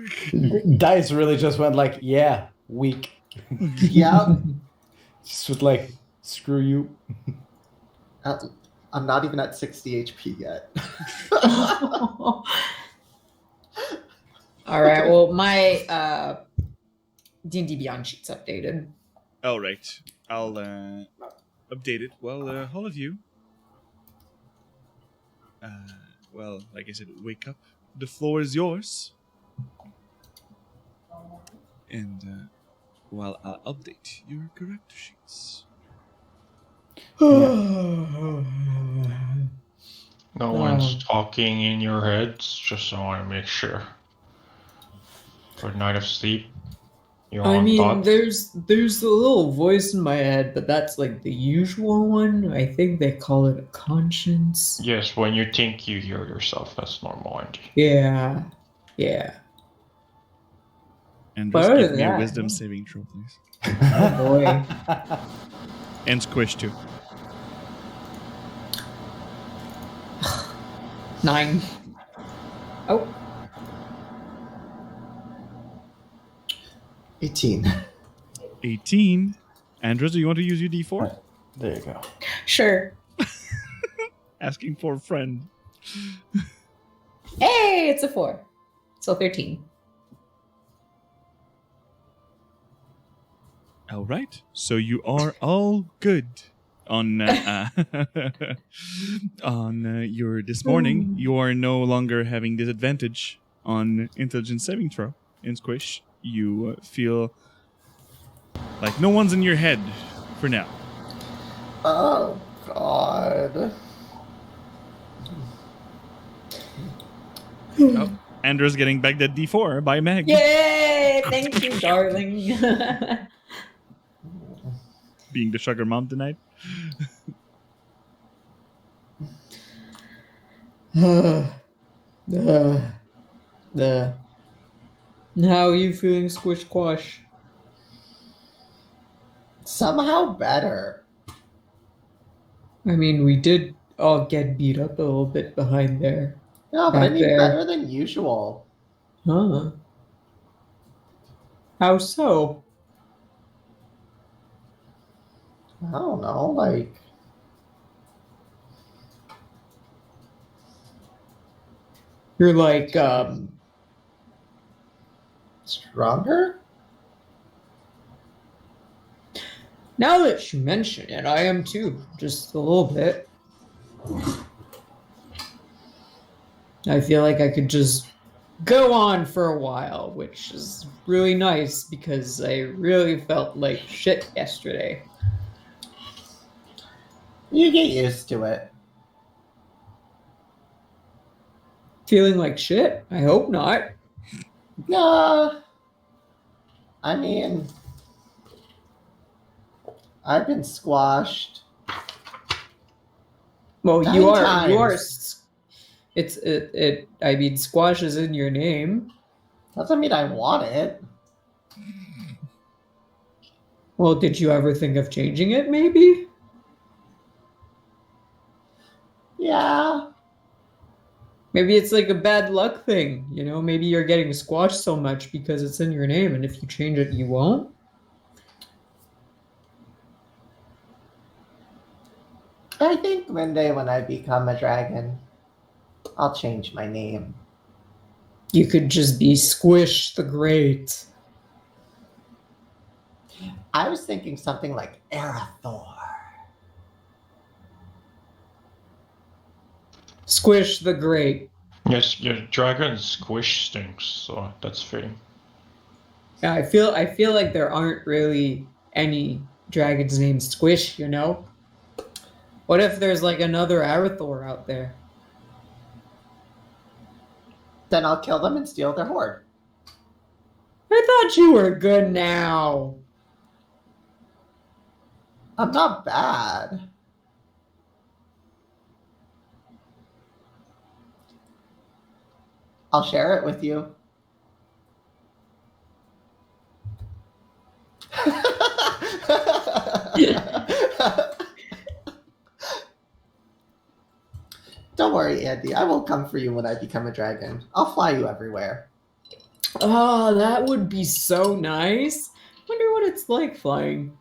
Dice really just went like, yeah, weak. Yep. Just with like, screw you. I'm not even at 60 HP yet. All right. Well, my D&D Beyond sheet's updated. All right. I'll update it. Well, all of you. Well, like I said, wake up. The floor is yours. And while I'll update your character sheets. No one's talking in your heads, just so I make sure. For Night of Sleep? You I want mean, that? there's a little voice in my head, but that's like the usual one. I think they call it a conscience. Yes, when you think you hear yourself, that's normal, Andy. Yeah. Andres, But other give than me a that, wisdom yeah. saving throw, please. Oh boy. And Squish too. 9. Oh. 18. 18. Andres, do you want to use your D4? There you go. Sure. Asking for a friend. Hey, it's a 4. So 13. All right. So you are all good on on your this morning. You are no longer having disadvantage on intelligence saving throw. In Squish, you feel like no one's in your head for now. Oh, God. Oh, Andrew's getting back that D4 by Meg. Yay! Thank you, darling. Being the sugar mom tonight. How are you feeling, Squish Quash? Somehow better. I mean, we did all get beat up a little bit behind there. No, but I Back mean there. better than usual. Huh? How so? I don't know, like... You're like, Stronger? now that you mention it, I am too. Just a little bit. I feel like I could just go on for a while, which is really nice because I really felt like shit yesterday. You get used to it. Feeling like shit? I hope not. I mean... I've been squashed. Well, 9 you are. times. I mean, squash is in your name. Doesn't mean I want it. Well, did you ever think of changing it, maybe? Yeah. Maybe it's like a bad luck thing, you know? Maybe you're getting squashed so much because it's in your name, and if you change it, you won't? I think one day when I become a dragon, I'll change my name. You could just be Squish the Great. I was thinking something like Arathor. Squish the Great. Yes, your dragon squish stinks, so that's fitting. Yeah, I feel like there aren't really any dragons named Squish, you know? What if there's like another Arathor out there? Then I'll kill them and steal their hoard. I thought you were good now. I'm not bad. I'll share it with you. Don't worry, Andy. I will come for you when I become a dragon. I'll fly you everywhere. Oh, that would be so nice. Wonder what it's like flying.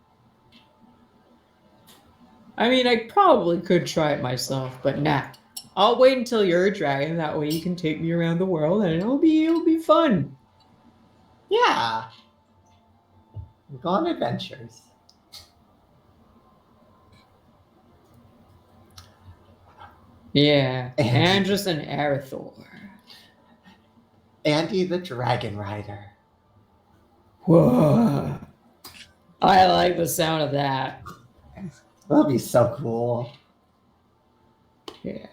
I mean, I probably could try it myself, but nah. I'll wait until you're a dragon. That way you can take me around the world, and it'll be fun. Yeah. Go on adventures. Yeah, Andy. Andrus and Arathor. Andy the Dragon Rider. Whoa. I like the sound of that. That'll be so cool. Yeah.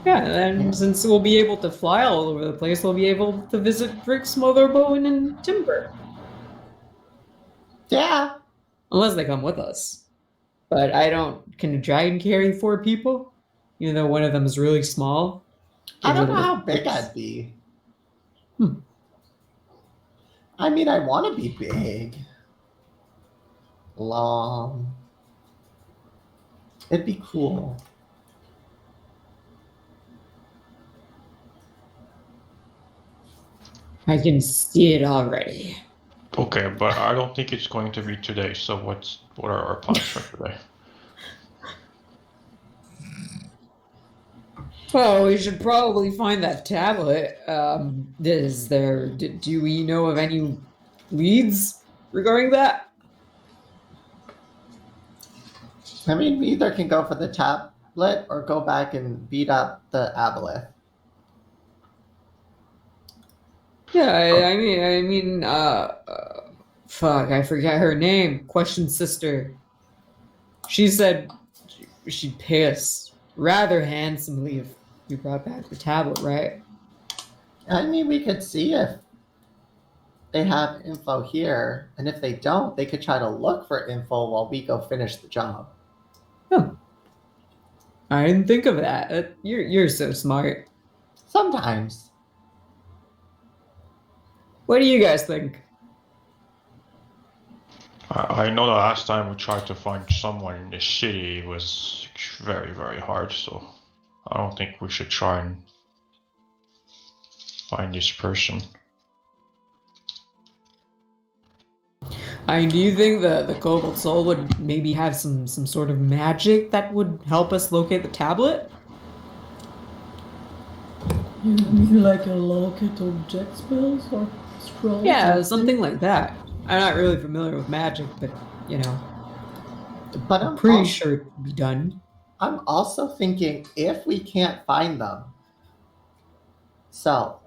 Yeah, and since we'll be able to fly all over the place, we'll be able to visit Brick's mother, Bowen, and Timber. Yeah. Unless they come with us. But I don't. Can a dragon carry 4 people? Even though one of them is really small? I Or don't is know it how big Brick's? I'd be. Hmm. I mean, I want to be big. Long. It'd be cool. I can see it already. Okay, but I don't think it's going to be today. So what are our plans for today? Well, we should probably find that tablet. Do we know of any leads regarding that? I mean, we either can go for the tablet or go back and beat up the aboleth. Yeah, fuck, I forget her name. Question sister. She said she'd pay us rather handsomely if we brought back the tablet, right? I mean, we could see if they have info here, and if they don't, they could try to look for info while we go finish the job. Huh. I didn't think of that. You're so smart. Sometimes. What do you guys think? I know the last time we tried to find someone in the city, it was very, very hard. So I don't think we should try and find this person. Do you think the Cobalt Soul would maybe have some sort of magic that would help us locate the tablet? You mean like a locate object spells or scrolls? Yeah, something like that. I'm not really familiar with magic, but you know, But I'm pretty sure it would be done. I'm also thinking if we can't find them. So,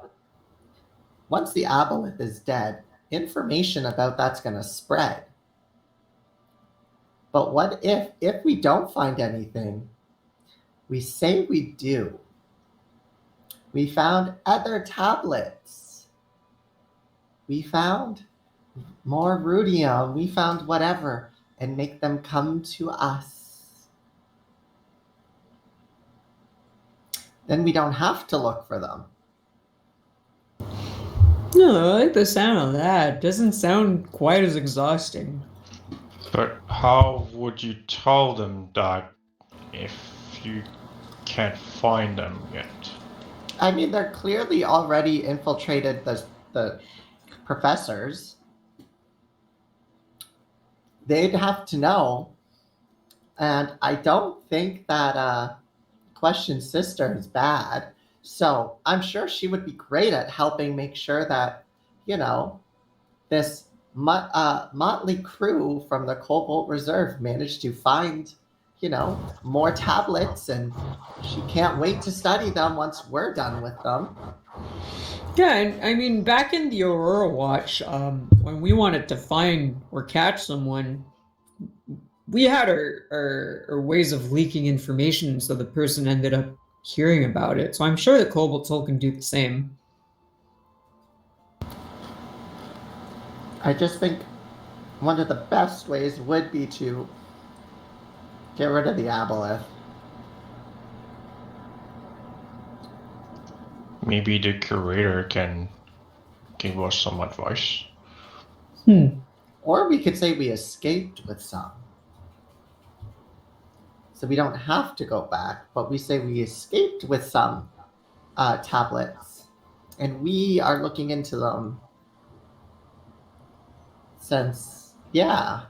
once the aboleth is dead, information about that's going to spread. But what if we don't find anything, we say we do. We found other tablets. We found more rudium. We found whatever, and make them come to us. Then we don't have to look for them. No, I like the sound of that. Doesn't sound quite as exhausting. But how would you tell them that if you can't find them yet? I mean, they're clearly already infiltrated the professors. They'd have to know. And I don't think that Question Sister is bad. So I'm sure she would be great at helping make sure that, this motley crew from the Cobalt Reserve managed to find, more tablets, and she can't wait to study them once we're done with them. Yeah, and I mean, back in the Aurora Watch, when we wanted to find or catch someone, we had our ways of leaking information, so the person ended up hearing about it. So I'm sure the Cobalt Soul can do the same. I just think one of the best ways would be to get rid of the aboleth. Maybe the curator can give us some advice. Or we could say we escaped with some. So we don't have to go back, but we say we escaped with some tablets, and we are looking into them since, that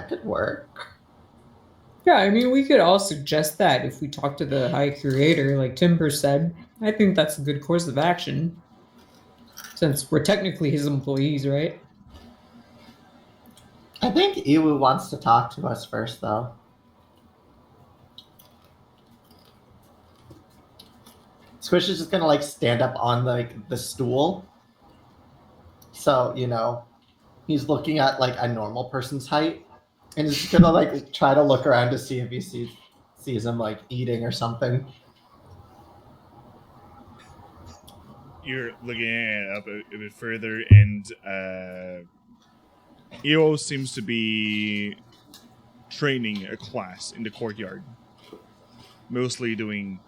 could work. Yeah, I mean, we could all suggest that if we talk to the High Curator, like Timber said. I think that's a good course of action, since we're technically his employees, right? I think Iwu wants to talk to us first, though. Squish is just gonna stand up on the stool. So, he's looking at a normal person's height, and he's just gonna try to look around to see if he sees sees him like eating or something. You're looking up a bit further, and Eo seems to be training a class in the courtyard, mostly doing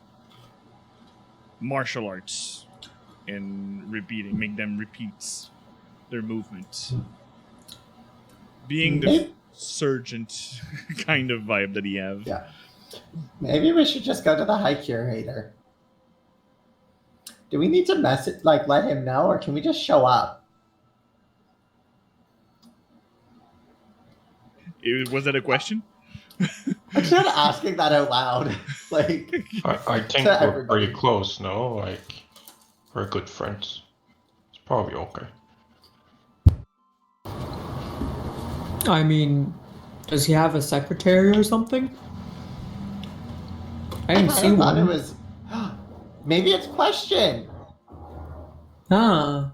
martial arts and make them repeat their movements. Being the sergeant kind of vibe that he have. Yeah. Maybe we should just go to the High Curator. Do we need to let him know, or can we just show up? Was that a question? I'm just asking that out loud. Like, I think to we're everybody. pretty close, no? Like, we're good friends. It's probably okay. I mean, does he have a secretary or something? I didn't see thought it one. was. Maybe it's Question. Ah.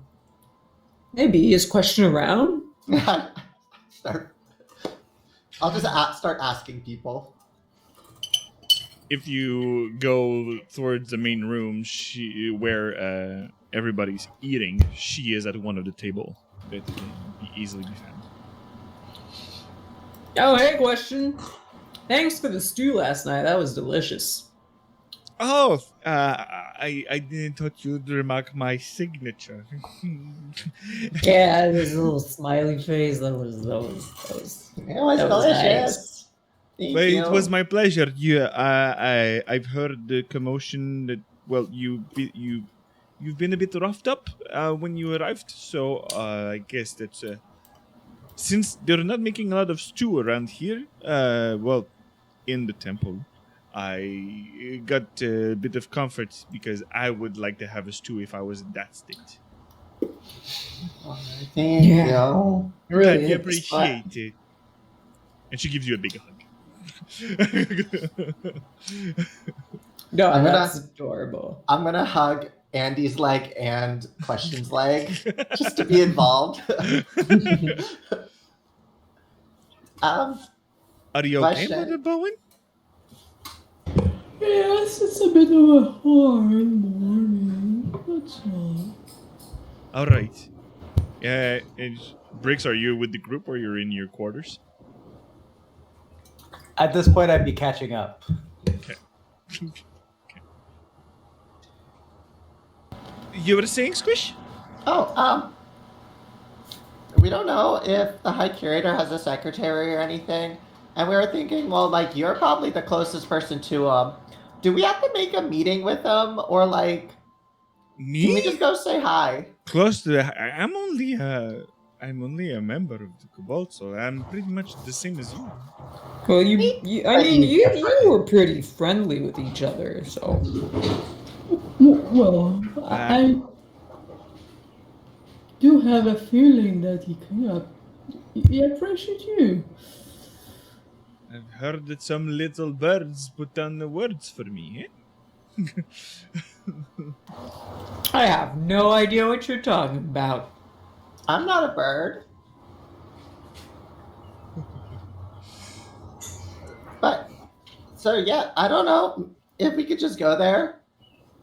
Maybe. Is Question around? I'll just start asking people. If you go towards the main room, where everybody's eating, she is at one of the table that can easily be found. Oh, hey, Question. Thanks for the stew last night. That was delicious. Oh, I didn't thought you'd remark my signature. Yeah, this little smiley face. That was It was that was delicious. nice. But it was my pleasure. I've heard the commotion that you've been a bit roughed up when you arrived. So I guess that's since they're not making a lot of stew around here. In the temple, I got a bit of comfort because I would like to have a stew if I was in that state. Thank you. Really appreciate it. And she gives you a big hug. No, that's adorable. I'm gonna hug Andy's leg and Question's leg just to be involved. Are you okay with it, Bowen? Yes, it's a bit of a hard morning. That's all. All right. And Briggs, are you with the group or you're in your quarters? At this point, I'd be catching up. Okay. You were saying, Squish? We don't know if the High Curator has a secretary or anything. And we were thinking, you're probably the closest person to him. Do we have to make a meeting with him, or Me? can we just go say hi? Close to the... I'm only a member of the Cabal, so I'm pretty much the same as you. Well, you were pretty friendly with each other, so. Well, I do have a feeling that he appreciates you. I've heard that some little birds put down the words for me, eh? I have no idea what you're talking about. I'm not a bird. But, I don't know if we could just go there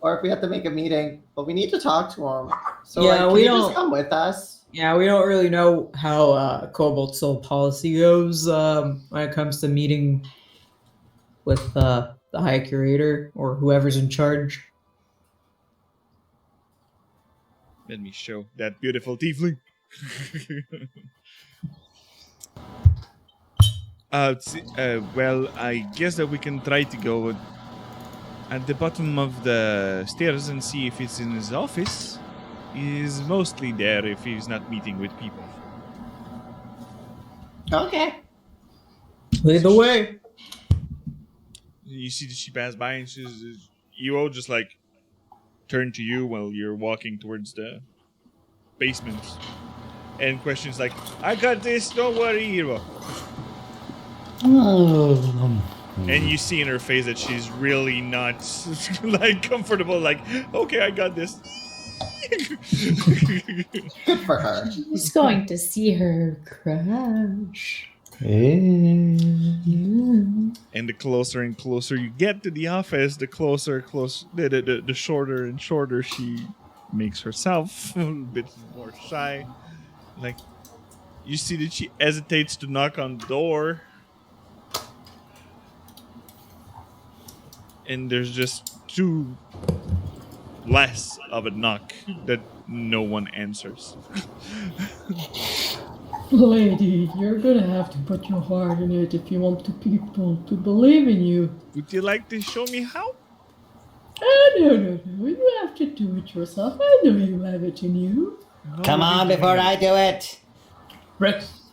or if we have to make a meeting, but we need to talk to him. So, can you just come with us? Yeah, we don't really know how Cobalt Soul policy goes when it comes to meeting with the High Curator or whoever's in charge. Let me show that beautiful tiefling. I guess that we can try to go at the bottom of the stairs and see if it's in his office. He's mostly there if he's not meeting with people. Okay. Lead the way. You see that she passed by and you all just turn to you while you're walking towards the basement. And Question's like, I got this, don't worry, hero. And you see in her face that she's really not comfortable, okay, I got this. Good for her. Who's going to see her crash? And the closer and closer you get to the office, the the shorter and shorter she makes herself, a bit more shy. Like, you see that she hesitates to knock on the door. And there's just too less of a knock that no one answers. Lady, you're gonna have to put your heart in it if you want the people to believe in you. Would you like to show me how? No. You have to do it yourself. I know you have it in you. Come on before I do it. Rex.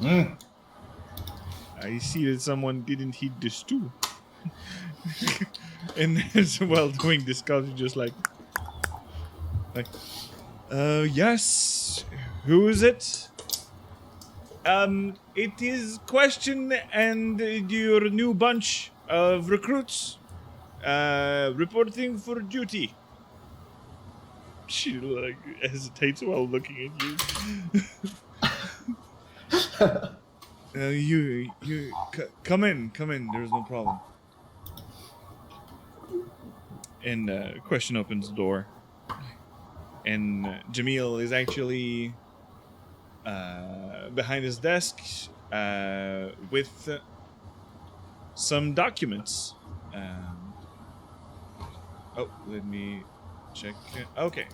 I see that someone didn't heed this too. And as well doing this, cause you just like, yes. Who is it? It is Question and your new bunch of recruits reporting for duty. She like hesitates while looking at you. Come in. There's no problem. And Question opens the door, and Jamil is actually behind his desk with some documents. Let me check. Okay.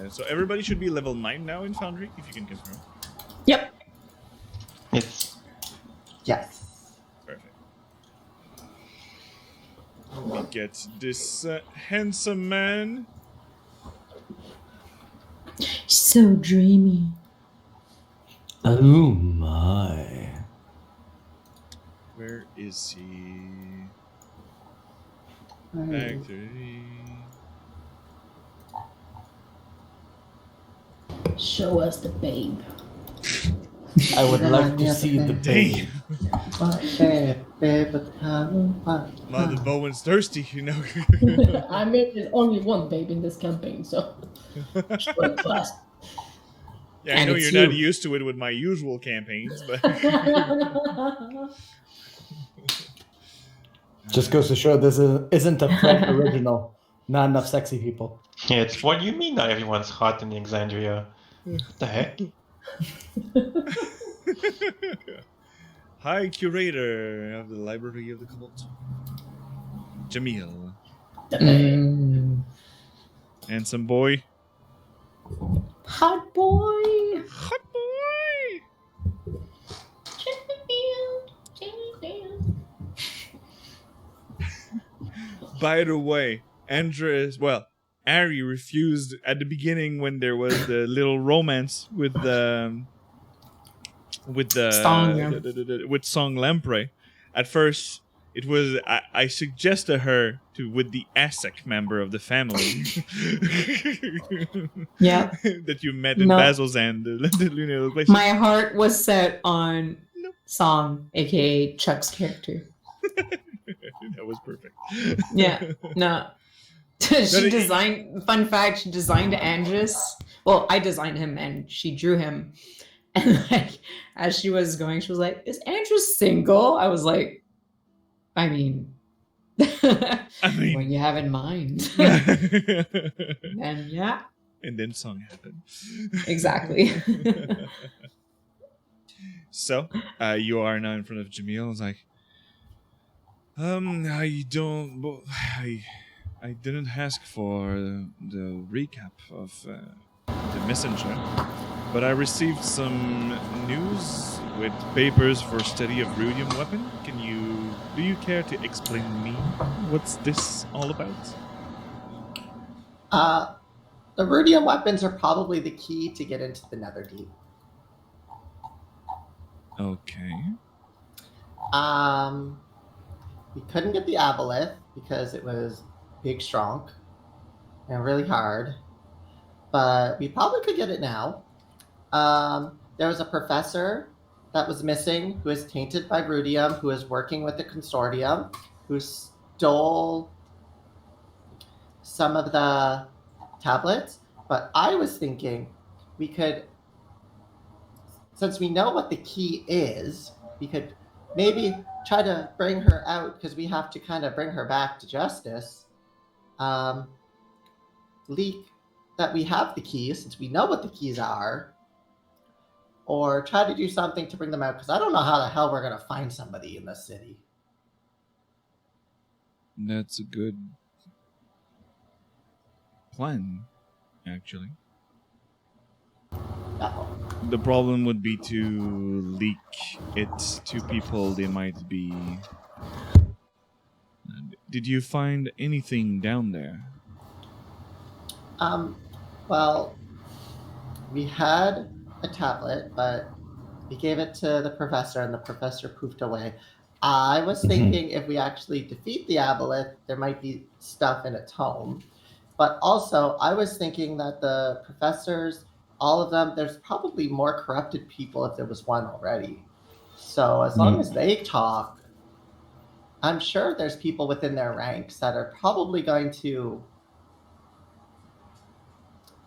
So everybody should be level 9 now in Foundry, if you can confirm. Yep. It's Yes. Perfect. Let me get this handsome man. So dreamy. Oh my. Where is he? Factory. Show us the babe. I would like to see the babe. Mother Bowen's thirsty, you know. I mean, there's only one babe in this campaign, so. Short class. Yeah, I know you're not used to it with my usual campaigns, but Just goes to show this isn't a Fred original. Not enough sexy people. it's what you mean not everyone's hot in Alexandria. What the heck? Hi, curator of the Library of the Cult, Jamil. Handsome boy. Hot boy. Hot boy. By the way, Ari refused at the beginning when there was the little romance with Song Lamprey. At first, it was I suggested her with the ASEC member of the family. Yeah. That you met in Basil's End. My heart was set on Song, aka Chuck's character. That was perfect. Yeah. No. She designed. Fun fact: she designed Andrus. Well, I designed him, and she drew him. And like, as she was going, she was like, "Is Andrus single?" I was like, "I mean, what you have in mind?" And yeah. And then Song happened. Exactly. So, you are now in front of Jamil. It's like, I didn't ask for the recap of the messenger, but I received some news with papers for study of rudium weapon. Do you care to explain to me what's this all about? The rudium weapons are probably the key to get into the Netherdeep. Okay. We couldn't get the aboleth because it was big, strong, and really hard. But we probably could get it now. There was a professor that was missing who is tainted by rudium, who is working with the consortium, who stole some of the tablets. But I was thinking we could since we know what the key is, we could maybe try to bring her out because we have to kind of bring her back to justice. Leak that we have the keys since we know what the keys are, or try to do something to bring them out because I don't know how the hell we're going to find somebody in this city. That's a good plan, actually. Uh-oh. The problem would be to leak it to people they might be. Did you find anything down there? Well, we had a tablet, but we gave it to the professor, and the professor poofed away. I was thinking if we actually defeat the aboleth, there might be stuff in its home. But also, I was thinking that the professors, all of them, there's probably more corrupted people if there was one already. So as long as they talk, I'm sure there's people within their ranks that are probably going to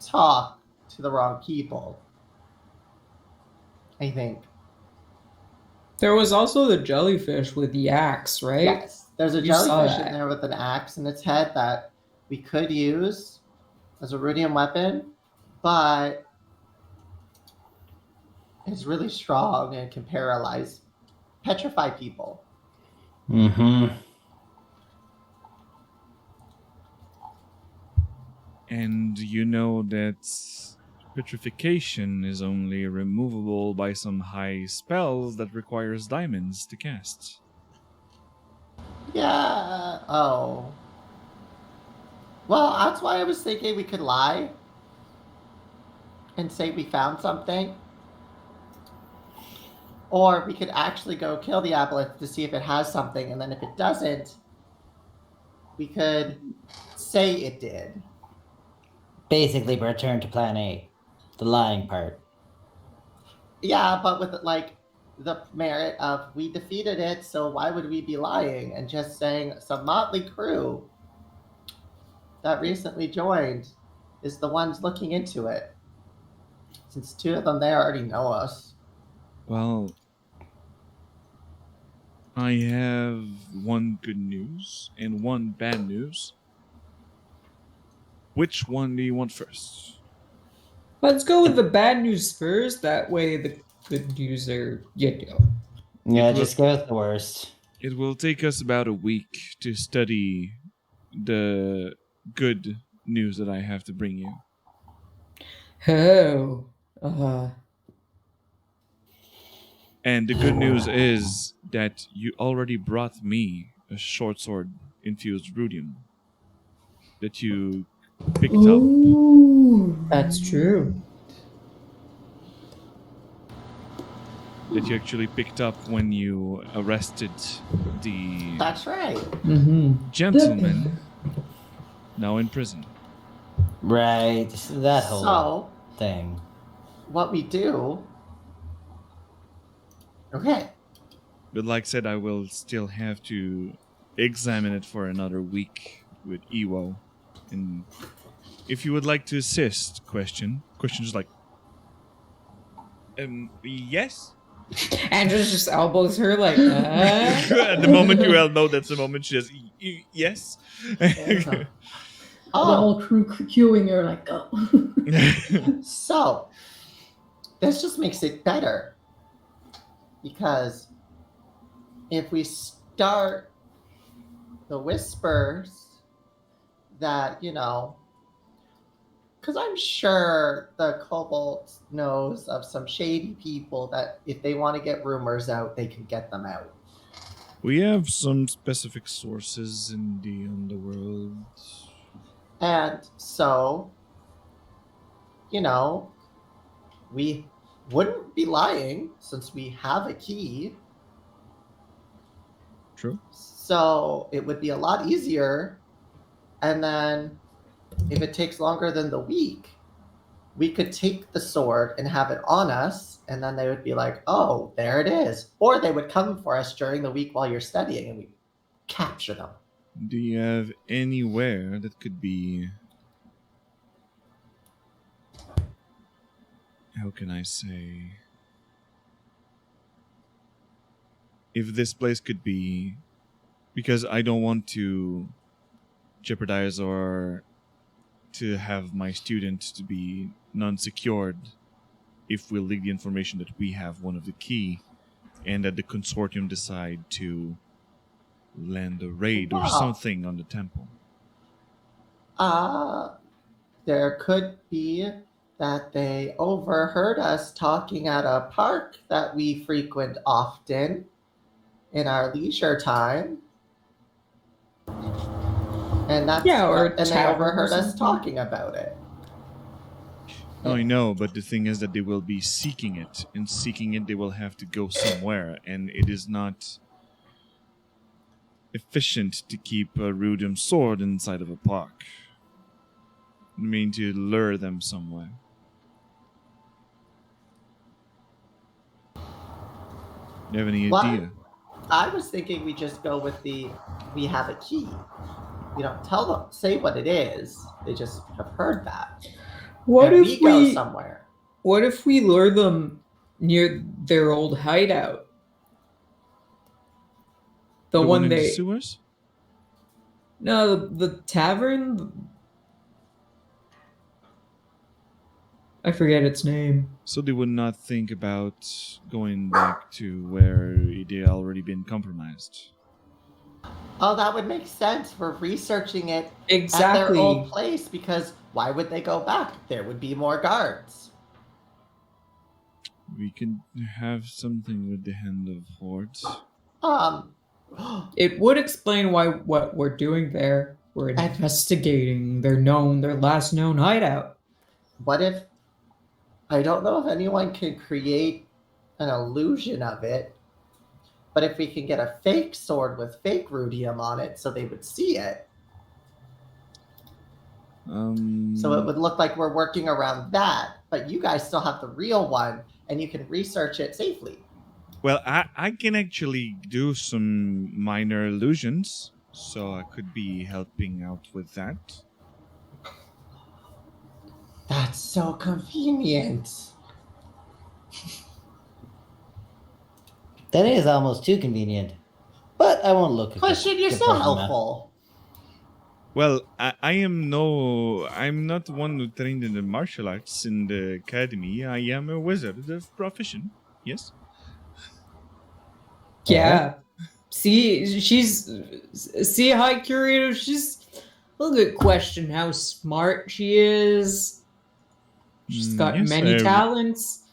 talk to the wrong people. I think. There was also the jellyfish with the axe, right? Yes, there's a You saw jellyfish in that. there with an axe in its head that we could use as a rudium weapon, but it's really strong and can paralyze, petrify people. And you know that petrification is only removable by some high spells that requires diamonds to cast. Yeah. Oh. Well, that's why I was thinking we could lie and say we found something. Or we could actually go kill the aboleth to see if it has something, and then if it doesn't, we could say it did. Basically, return to plan A. The lying part. Yeah, but with like the merit of we defeated it, so why would we be lying and just saying some motley crew that recently joined is the ones looking into it? Since two of them there already know us. Well, I have one good news and one bad news. Which one do you want first? Let's go with the bad news first. That way, the good news are Yeah, It will- just go with the worst. It will take us about a week to study the good news that I have to bring you. Oh. And the good news is that you already brought me a short sword infused rudium that you picked up. That's true. That you actually picked up when you arrested the That's right. gentleman now in prison. Right, that whole So, thing. what we do. Okay. But like I said, I will still have to examine it for another week with Ewo. And if you would like to assist, question just like, yes? Andrew just elbows her like, At the moment you elbow, that's the moment she says, yes? The whole crew queuing her like, go. So, this just makes it better. Because if we start the whispers that, because I'm sure the Cobalt knows of some shady people that if they want to get rumors out, they can get them out. We have some specific sources in the underworld. And so, we wouldn't be lying since we have a key. True. So it would be a lot easier. And then if it takes longer than the week, we could take the sword and have it on us. And then they would be like, oh, there it is. Or they would come for us during the week while you're studying and we capture them. Do you have anywhere that could be... How can I say? if this place could be, because I don't want to jeopardize or to have my student to be non-secured if we leak the information that we have one of the key and that the consortium decide to land a raid or something on the temple. There could be that they overheard us talking at a park that we frequent often in our leisure time. And that's and they overheard us talking about it. No, I know, but the thing is that they will be seeking it, and seeking it they will have to go somewhere, and it is not efficient to keep a rudium sword inside of a park. I mean, to lure them somewhere. You have any idea? I was thinking we just go with we have a key. We don't tell them, say what it is. They just have heard that. What and if we go somewhere? What if we lure them near their old hideout? The one in they the sewers? No, the tavern. I forget its name. So they would not think about going back to where they already been compromised. Oh, that would make sense. We're researching it Exactly. at their old place because why would they go back? There would be more guards. We could have something with the Hand of Hordes. It would explain what we're doing there. We're investigating their last known hideout. What if, I don't know if anyone can create an illusion of it, but if we can get a fake sword with fake rudium on it so they would see it. So it would look like we're working around that, but you guys still have the real one and you can research it safely. Well, I can actually do some minor illusions, so I could be helping out with that. That's so convenient. That is almost too convenient. But I won't look at Question, you're so helpful. Well, I'm not one who trained in the martial arts in the academy. I am a wizard of profession. Yes? Yeah. See, High Curator, she's a good question how smart she is. She's got many talents.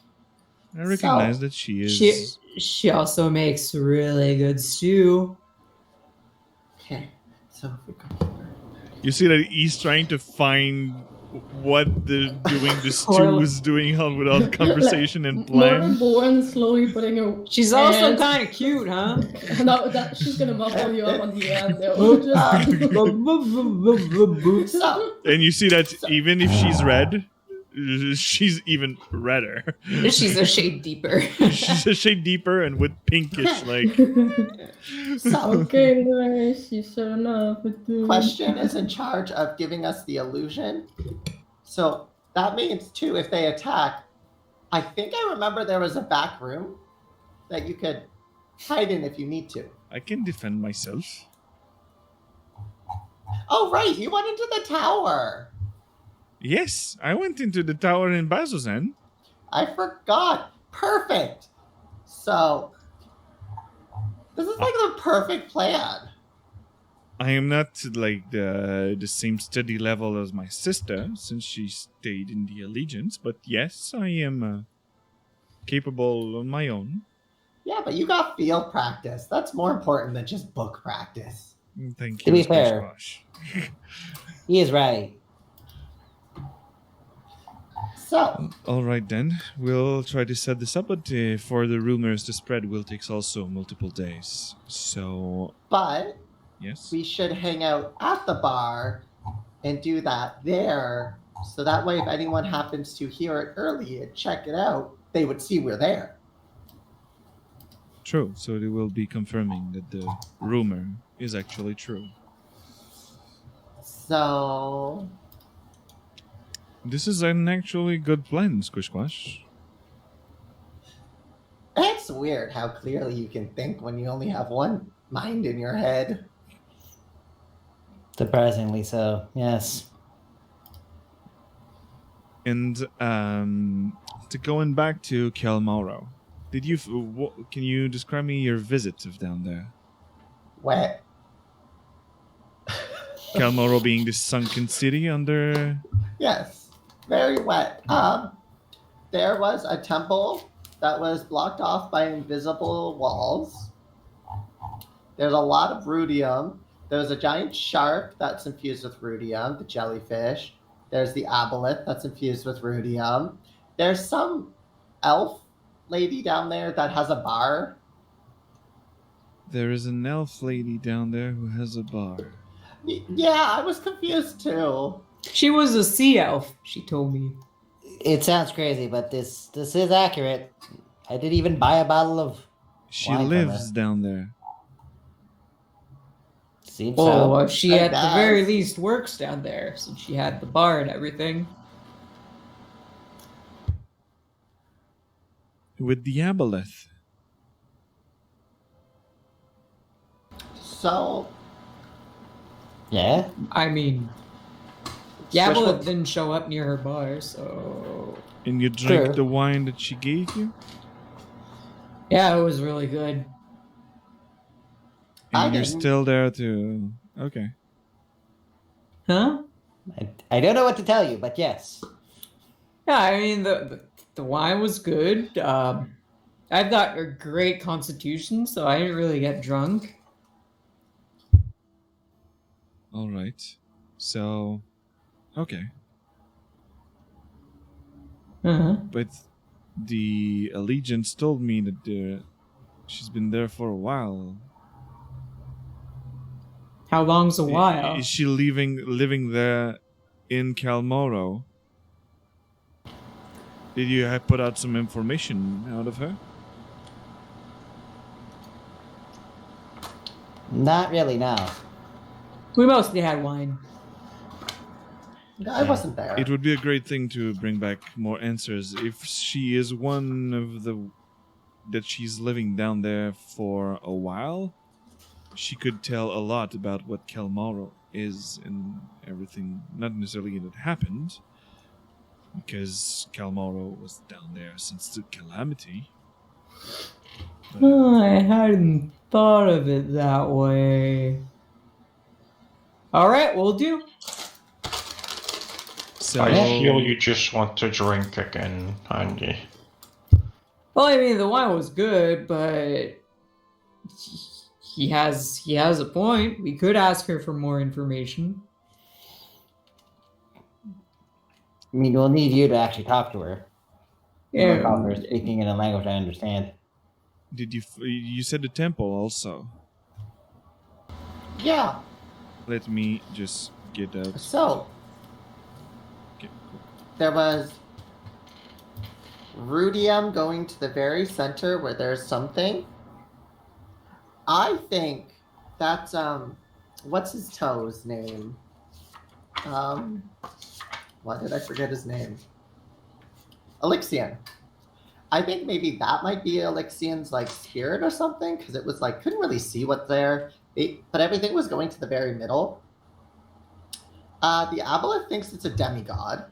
I recognize that she is. She also makes really good stew. Okay, so if we go here. You see that he's trying to find what the stew is doing without conversation and plan. Born slowly putting her. She's also kind of cute, huh? No, she's gonna muffle you up on the end. And you see that even if she's red, she's even redder. She's a shade deeper. She's a shade deeper and with pinkish, like. Okay, nice. You sure enough. Question is in charge of giving us the illusion. So that means, too, if they attack, I think I remember there was a back room that you could hide in if you need to. I can defend myself. Oh, right. You went into the tower. Yes, I went into the tower in Bazozan. I forgot. Perfect. So, this is like the perfect plan. I am not like the same steady level as my sister, since she stayed in the Allegiance, but yes, I am capable on my own. Yeah, but you got field practice. That's more important than just book practice. Thank you. To be fair, he is right. So, all right then, we'll try to set this up, but for the rumors to spread will take also multiple days. So, but yes, we should hang out at the bar and do that there, so that way if anyone happens to hear it early and check it out, they would see we're there. True. So they will be confirming that the rumor is actually true. So, this is an actually good plan, Squish Squash. It's weird how clearly you can think when you only have one mind in your head. Surprisingly so, yes. And to going back to Kelmoro, can you describe me your visit of down there? Wet. Kelmoro being this sunken city under. Yes, very wet. There was a temple that was blocked off by invisible walls. There's a lot of rudium. There's a giant shark that's infused with rudium, the jellyfish. There's the aboleth that's infused with rudium. There's some elf lady down there that has a bar. There is an elf lady down there who has a bar. Yeah, I was confused too. She was a sea elf, she told me. It sounds crazy, but this is accurate. I did even buy a bottle of She wine from lives her. down there. Seems Well, so. she I at the very guess. least works down there, since she had the bar and everything. With the aboleth. So, Yeah? I mean, Switch Yabla with- didn't show up near her bar, so And you drank Sure. the wine that she gave you? yeah, it was really good. I And you're didn't. still there to. Okay. Huh? I don't know what to tell you, but yes. Yeah, I mean the wine was good. I've got a great constitution, so I didn't really get drunk. All right. So. Okay. Uh-huh. But the Allegiance told me that she's been there for a while. How long's a while? Is she living there in Calmoro? Did you have put out some information out of her? Not really, no. We mostly had wine. I wasn't there. It would be a great thing to bring back more answers. If she is one of the that she's living down there for a while, she could tell a lot about what Kelmoro is and everything. Not necessarily that happened, because Kelmoro was down there since the calamity. But Oh, I hadn't thought of it that way. All right, we'll do. so I feel you just want to drink again, Andy. Well, I mean, the wine was good, but he has a point. We could ask her for more information. I mean, we'll need you to actually talk to her. Yeah. Talk to her speaking in a language I understand. did you said the temple also? Yeah. Let me just get out. So, Okay, cool. there was rudium going to the very center where there's something. I think that's what's his toe's name? Why did I forget his name? Elixion. I think maybe that might be Elixion's like spirit or something, because it was like couldn't really see what's there, but everything was going to the very middle. The aboleth thinks it's a demigod.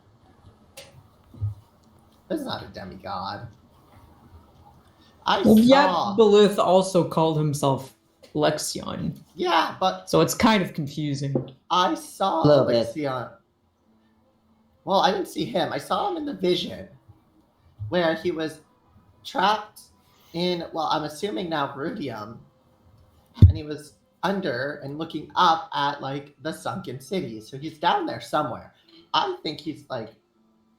It's not a demigod. Well, Yabelith also called himself Lexion, Yeah, but so it's kind of confusing. I saw A little bit. Elixion. Well, I didn't see him. I saw him in the vision where he was trapped in, well, I'm assuming now rudium, and he was under and looking up at like the sunken city. So he's down there somewhere. I think he's like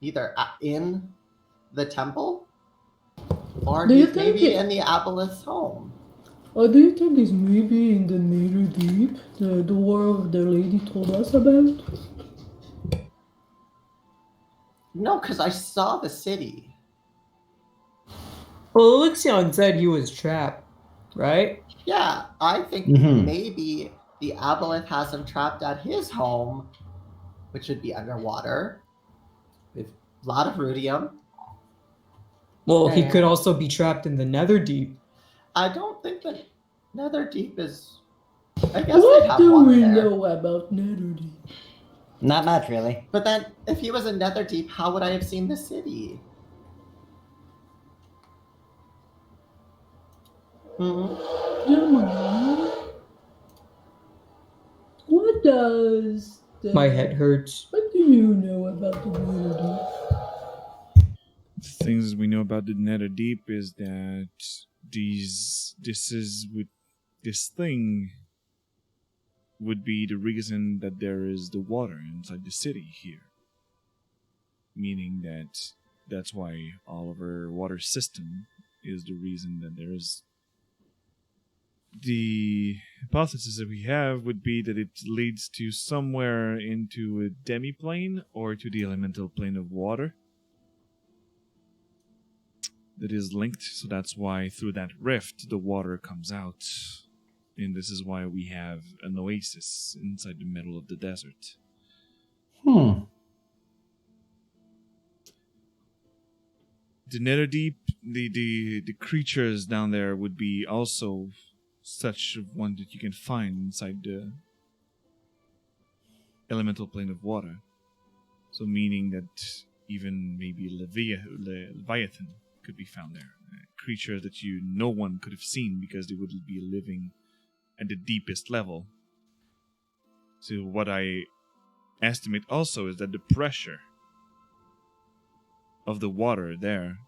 either in the temple or Do you he's think maybe it- in the aboleth's home. Do you think it's maybe in the Netherdeep, the world the lady told us about? No, because I saw the city. Well, Elixion said he was trapped, right? Yeah, I think Mhm. maybe the aboleth has him trapped at his home, which would be underwater, with a lot of rudium. Well, he Yeah. could also be trapped in the Netherdeep. I don't think that Netherdeep is. I guess they What have do water we there. know about Netherdeep? Not much, really. But then, if he was in Netherdeep, how would I have seen the city? Hmm? What does My head hurts. What do you know about the Netherdeep? The things we know about the Netherdeep is that this thing would be the reason that there is the water inside the city here. Meaning that's why all of our water system is the reason that there is. The hypothesis that we have would be that it leads to somewhere into a demi-plane or to the elemental plane of water that is linked, so that's why through that rift the water comes out. And this is why we have an oasis inside the middle of the desert. The Netherdeep, the creatures down there would be also such one that you can find inside the elemental plane of water. So meaning that even maybe Leviathan could be found there. A creature that no one could have seen because they would be living at the deepest level. So what I estimate also is that the pressure of the water there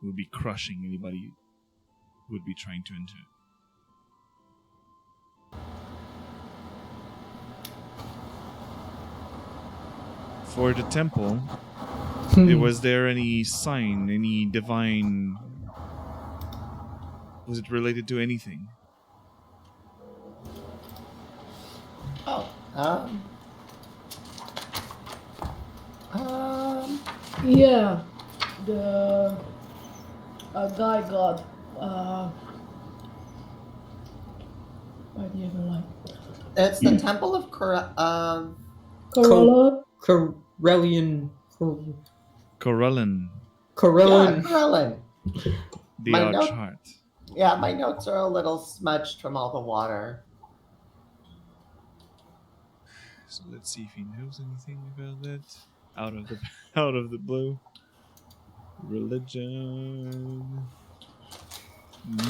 will be crushing anybody who would be trying to enter. For the temple, was there any sign, any divine... Was it related to anything? Oh, Yeah, a guy got by the other line. it's the Temple of Corolla. Corellian. Corellin, Corellian. Yeah, Krellin. the My Arch note- Heart. Yeah, my notes are a little smudged from all the water. So let's see if he knows anything about that. Out of the blue. Religion.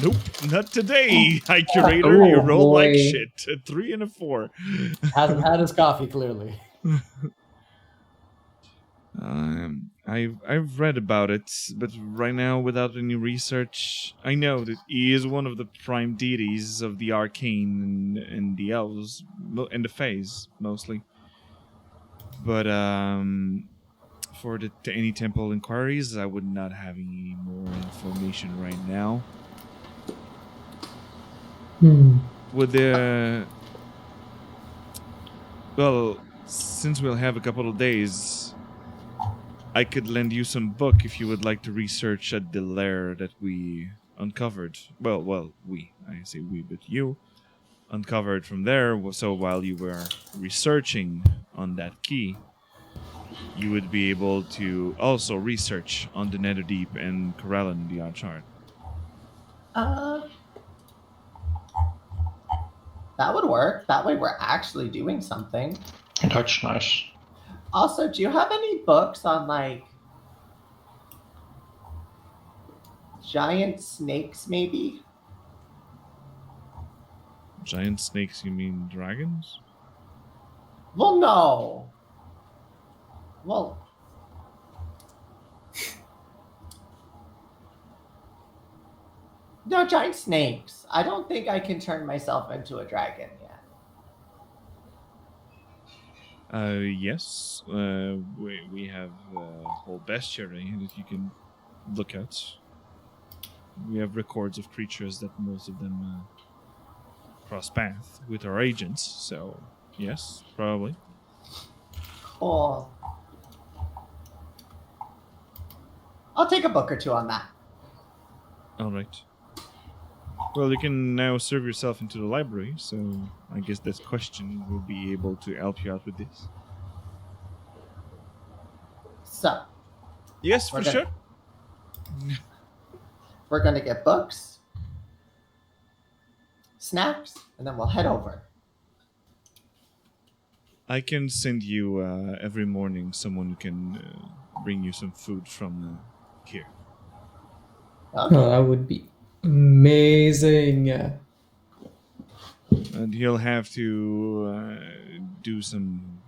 Nope, not today, High Curator. You Oh, rolled like boy. shit. A 3 and a 4. Hasn't had his coffee, clearly. I've read about it, but right now, without any research, I know that he is one of the prime deities of the arcane and the elves and the fays mostly. But for any temple inquiries, I would not have any more information right now. Would there... Well, since we'll have a couple of days, I could lend you some book if you would like to research at the lair that we uncovered. Well, I say we, but you uncovered from there. So while you were researching on that key, you would be able to also research on the Netherdeep and Corellin, the Arch Heart. That would work. That way we're actually doing something. That's nice. Also, do you have any books on, like, giant snakes, maybe? Giant snakes, you mean dragons? Well, no. Well... No, giant snakes. I don't think I can turn myself into a dragon yet. Yes. We have a whole bestiary that you can look at. We have records of creatures that most of them cross path with our agents, so yes, probably. Cool. I'll take a book or two on that. All right. Well, you can now serve yourself into the library, so I guess that question will be able to help you out with this. So, Yes, for Okay. sure. we're going to get books, snacks, and then we'll head over. I can send you every morning someone who can bring you some food from here. Okay. Oh, that would be amazing. And he'll have to do some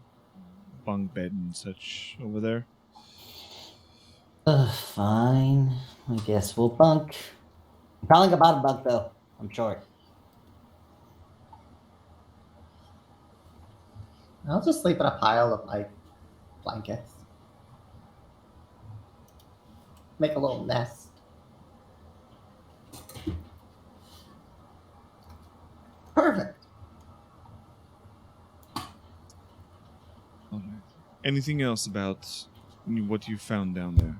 bunk bed and such over there. Fine. I guess we'll bunk. Probably about a bunk though. I'm short. I'll just sleep in a pile of like blankets. Make a little nest. Perfect. All right. Anything else about what you found down there?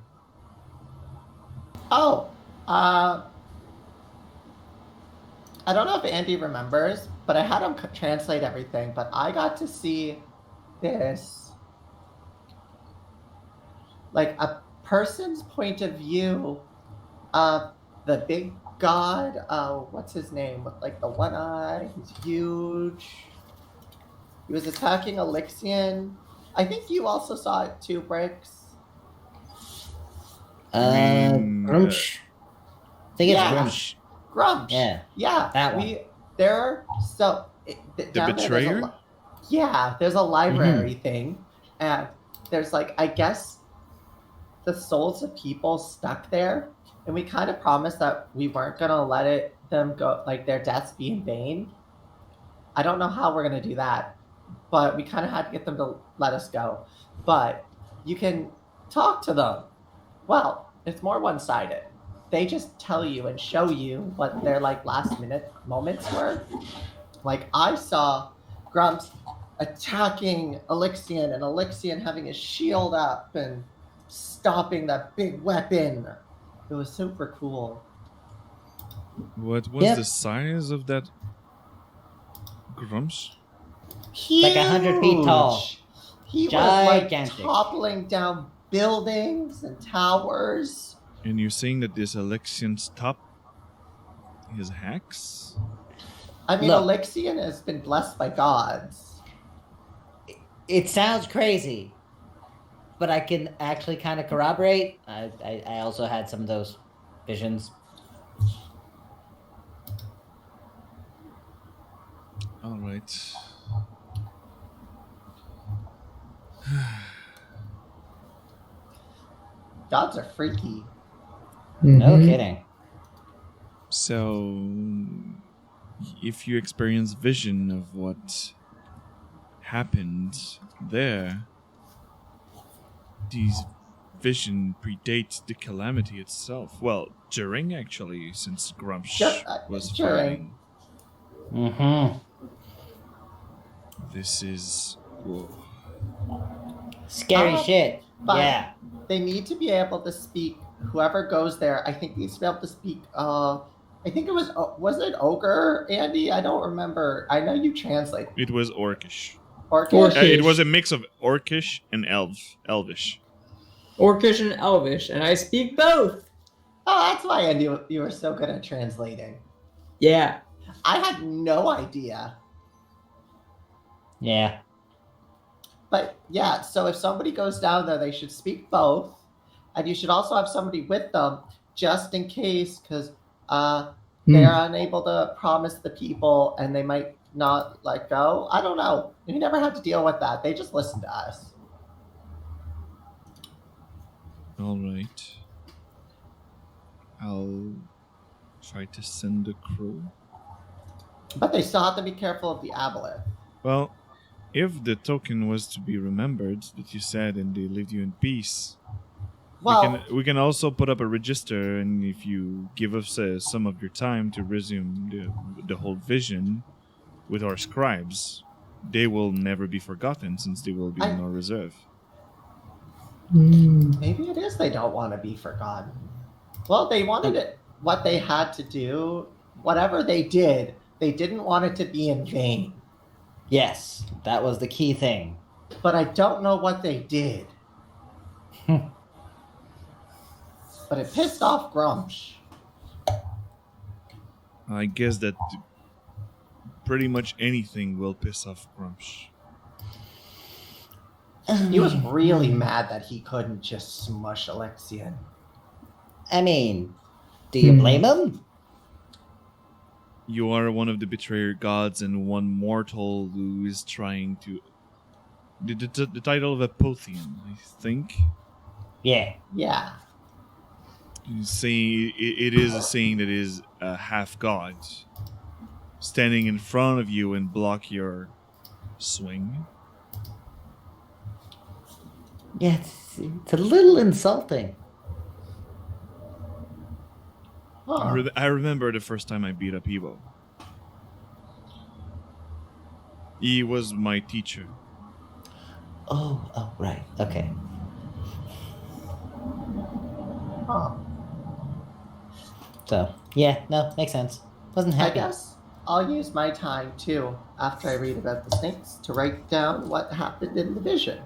Oh, I don't know if Andy remembers, but I had him translate everything, but I got to see this, like a person's point of view of the big god. What's his name? With like the one eye, he's huge. He was attacking Elixion. I think you also saw it too, Bricks. Grumsh. I think it's Yeah. Grumsh. Grumsh. Yeah. Yeah. That one. The betrayer? There's a library thing, and there's like, I guess, the souls of people stuck there, and we kind of promised that we weren't gonna let them go, like their deaths be in vain. I don't know how we're gonna do that, but we kind of had to get them to let us go. But you can talk to them. Well, it's more one-sided. They just tell you and show you what their like last-minute moments were. Like I saw Grumps attacking Elixion and Elixion having his shield up and stopping that big weapon. It was super cool. What was the size of that Grumsh? Huge. Like 100 feet tall. He Gigantic. was like toppling down buildings and towers. And you're saying that this Alexion's top is hacks? I mean, Look. Elixion has been blessed by gods. It sounds crazy, but I can actually kind of corroborate. I also had some of those visions. All right. Gods are freaky. No Mhm. kidding. So, if you experience vision of what happened there, these vision predates the calamity itself. Well, during actually, since Grumsh was during. fighting. Mm-hmm. This is whoa. Scary shit. But Yeah. they need to be able to speak. Whoever goes there, I think needs to be able to speak. I think it was it ogre, Andy? I don't remember. I know you translate. It was Orcish. Orcish. It was a mix of Orcish and Elvish. Orcish and Elvish, and I speak both. Oh, that's why Andy, you were so good at translating. Yeah. I had no idea. Yeah. But yeah, so if somebody goes down there, they should speak both. And you should also have somebody with them just in case, because they're unable to promise the people and they might not let go. I don't know. We never had to deal with that. They just listened to us. All right. I'll try to send a crew. But they still have to be careful of the aboleth. Well, if the token was to be remembered that you said and they leave you in peace, Well, we can also put up a register, and if you give us some of your time to resume the whole vision with our scribes, they will never be forgotten since they will be in our reserve. maybe it is they don't want to be forgotten. Well, they wanted it. What they had to do, whatever they did, they didn't want it to be in vain. Yes, that was the key thing. But I don't know what they did. But it pissed off Grumsh. I guess that pretty much anything will piss off Grumsh. He was really mad that he couldn't just smush Alexian. I mean, do you blame him? You are one of the betrayer gods and one mortal who is trying to... The title of Apothian, I think. Yeah. Yeah. Saying it is a saying that is a half god standing in front of you and block your swing. Yeah, it's a little insulting. Huh. I remember the first time I beat up Evo. He was my teacher. Oh, right. Okay. Huh. So, yeah, no, makes sense. Wasn't I happy. guess I'll use my time too, after I read about the snakes, to write down what happened in the vision.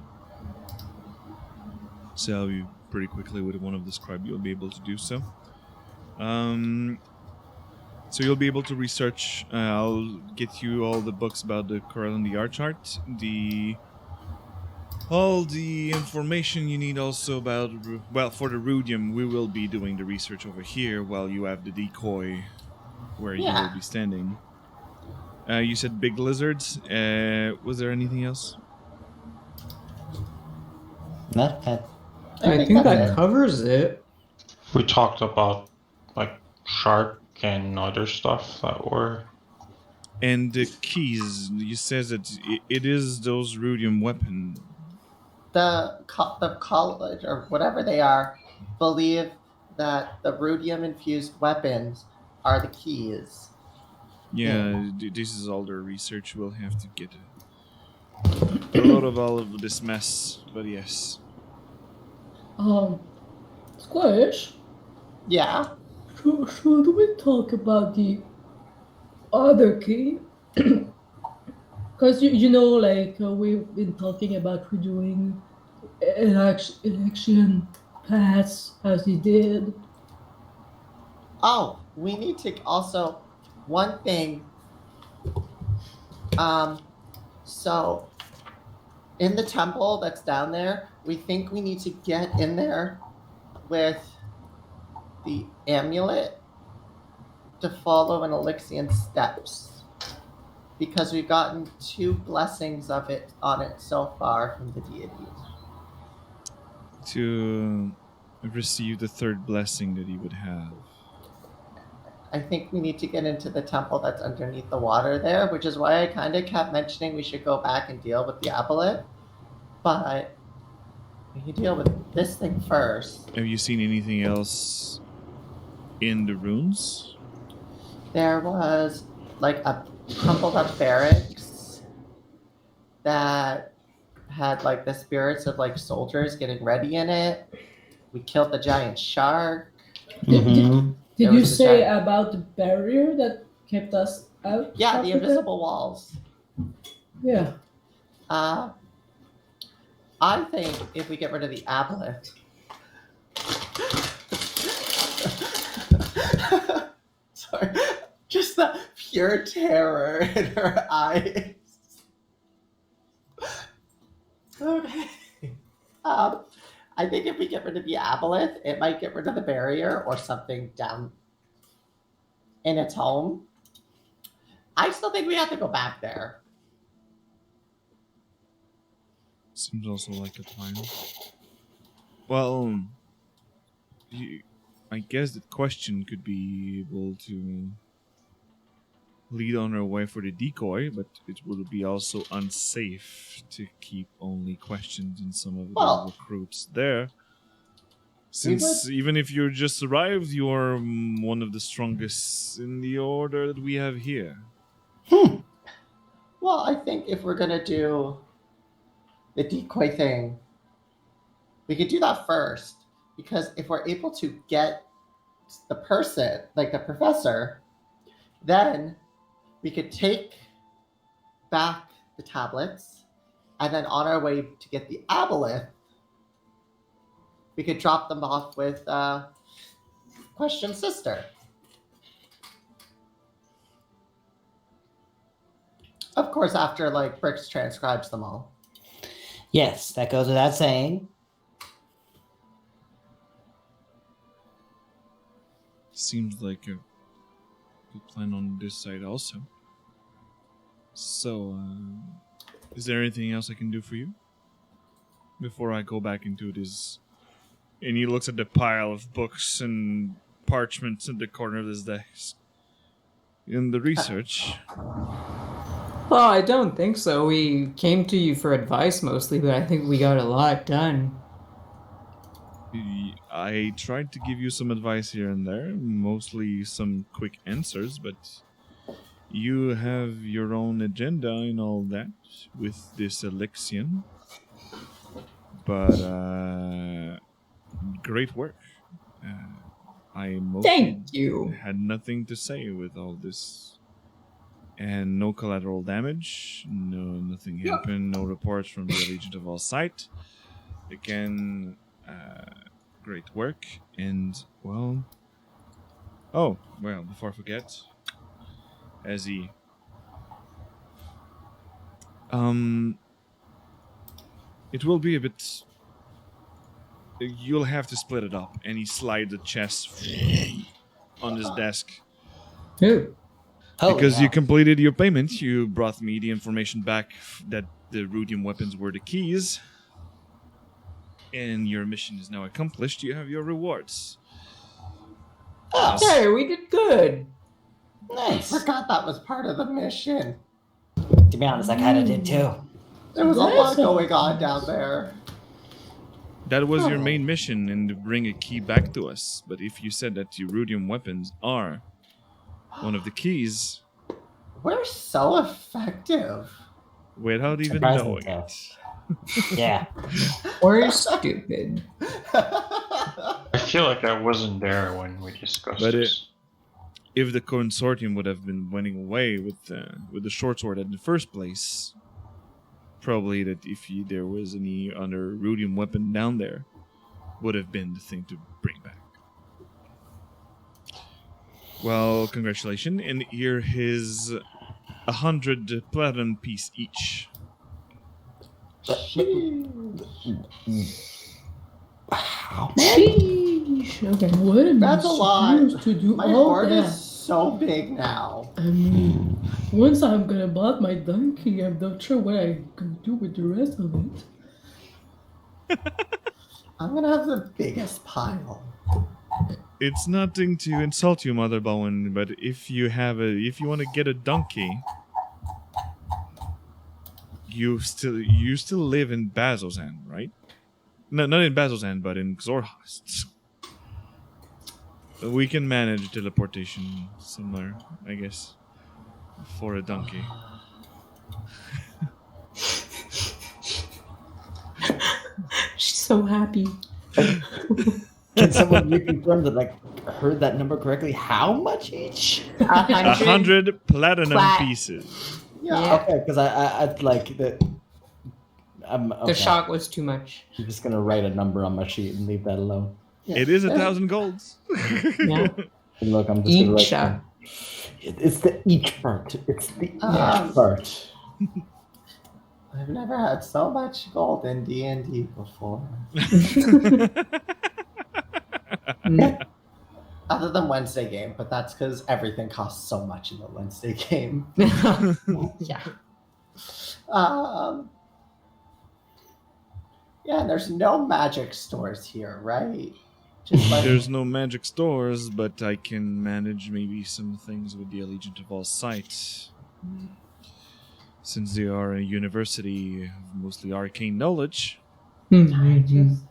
So you pretty quickly with one of the scribe you'll be able to do so. So you'll be able to research. I'll get you all the books about the Corel and the Archart. All the information you need also about... Well, for the Rudium, we will be doing the research over here while you have the decoy where you will be standing. You said big lizards. Was there anything else? No, I think that covers it. We talked about like shark and other stuff that were. And the keys. You said that it is those Rudium weapon. The college, or whatever they are, believe that the rudium-infused weapons are the keys. Yeah, this is all the research we'll have to get a lot of all of this mess, but yes. Squish, Yeah. should we talk about the other key? Because you know, like we've been talking about redoing election pass as he did. Oh, we need to also one thing. So in the temple that's down there, we think we need to get in there with the amulet to follow an Elixian steps, because we've gotten 2 blessings of it on it so far from the deities. To receive the third blessing that he would have. I think we need to get into the temple that's underneath the water there, which is why I kind of kept mentioning we should go back and deal with the aboleth. But we can deal with this thing first. Have you seen anything else in the runes? There was like a crumpled up barracks that had like the spirits of like soldiers getting ready in it. We killed the giant shark. Did you say about the barrier that kept us out? Yeah, the invisible walls. Yeah. I think if we get rid of the aboleth. Sorry. Just the pure terror in her eyes. Okay. I think if we get rid of the aboleth, it might get rid of the barrier or something down in its home. I still think we have to go back there. Seems also like a plan. Well, I guess the question could be able to lead on our way for the decoy, but it would be also unsafe to keep only questions in some of the recruits there. Since even if you just arrived, you're one of the strongest in the order that we have here. Well, I think if we're going to do the decoy thing, we could do that first. Because if we're able to get the person, like the professor, then we could take back the tablets, and then on our way to get the aboleth, we could drop them off with Question's sister. Of course, after like Bricks transcribes them all. Yes, that goes without saying. Seems like a good plan on this side also. So, is there anything else I can do for you? Before I go back into this... And he looks at the pile of books and parchments in the corner of his desk. In the research... Well, I don't think so. We came to you for advice mostly, but I think we got a lot done. I tried to give you some advice here and there, mostly some quick answers, but you have your own agenda and all that with this Elixion. But, great work. I mostly Thank you. had nothing to say with all this. And no collateral damage, nothing happened, no reports from the Legion of All Sight. Again, great work, and, well... Oh, well, before I forget, as he... It will be a bit... You'll have to split it up, and he slides the chest on his desk. Who? Because you completed your payment, you brought me the information back that the rudium weapons were the keys. And your mission is now accomplished. You have your rewards. Oh, Hey, we did good. nice. Forgot that was part of the mission. To be honest, I kind of did too. There was a lot going on down there. That was your main mission, and to bring a key back to us. But if you said that your rudium weapons are one of the keys... We're so effective. Without even Surprising knowing stuff. it. Yeah. Or stupid. I feel like I wasn't there when we discussed But this. If the consortium would have been running away with the short sword in the first place, probably that if there was any other rudium weapon down there, would have been the thing to bring back. Well, congratulations, and here is 100 platinum piece each. Sheesh. Okay, what am I That's a lot. supposed to do My all board that? is so big now. I mean, once I'm gonna buy my donkey, I'm not sure what I can do with the rest of it. I'm gonna have the biggest pile. It's nothing to insult you, Mother Bowen, but if you want to get a donkey, you still live in Bazozan, right? No, not in Bazozan, but in Xorhast. We can manage teleportation somewhere, I guess, for a donkey. She's so happy. Can someone reconfirm that I heard that number correctly? How much each? 100 platinum Plat- pieces. Yeah. Okay, because I like that. Okay. The shock was too much. I'm just gonna write a number on my sheet and leave that alone. Yeah. It is 1,000 golds. Yeah. And look, I'm just gonna write Each. down. It's the each part. It's the each Um, part. I've never had so much gold in D&D before. Other than Wednesday game, but that's because everything costs so much in the Wednesday game. Yeah. Yeah, and there's no magic stores here, right? Just like There's no magic stores, but I can manage maybe some things with the Allegiant of All Sight. Since they are a university of mostly arcane knowledge. I just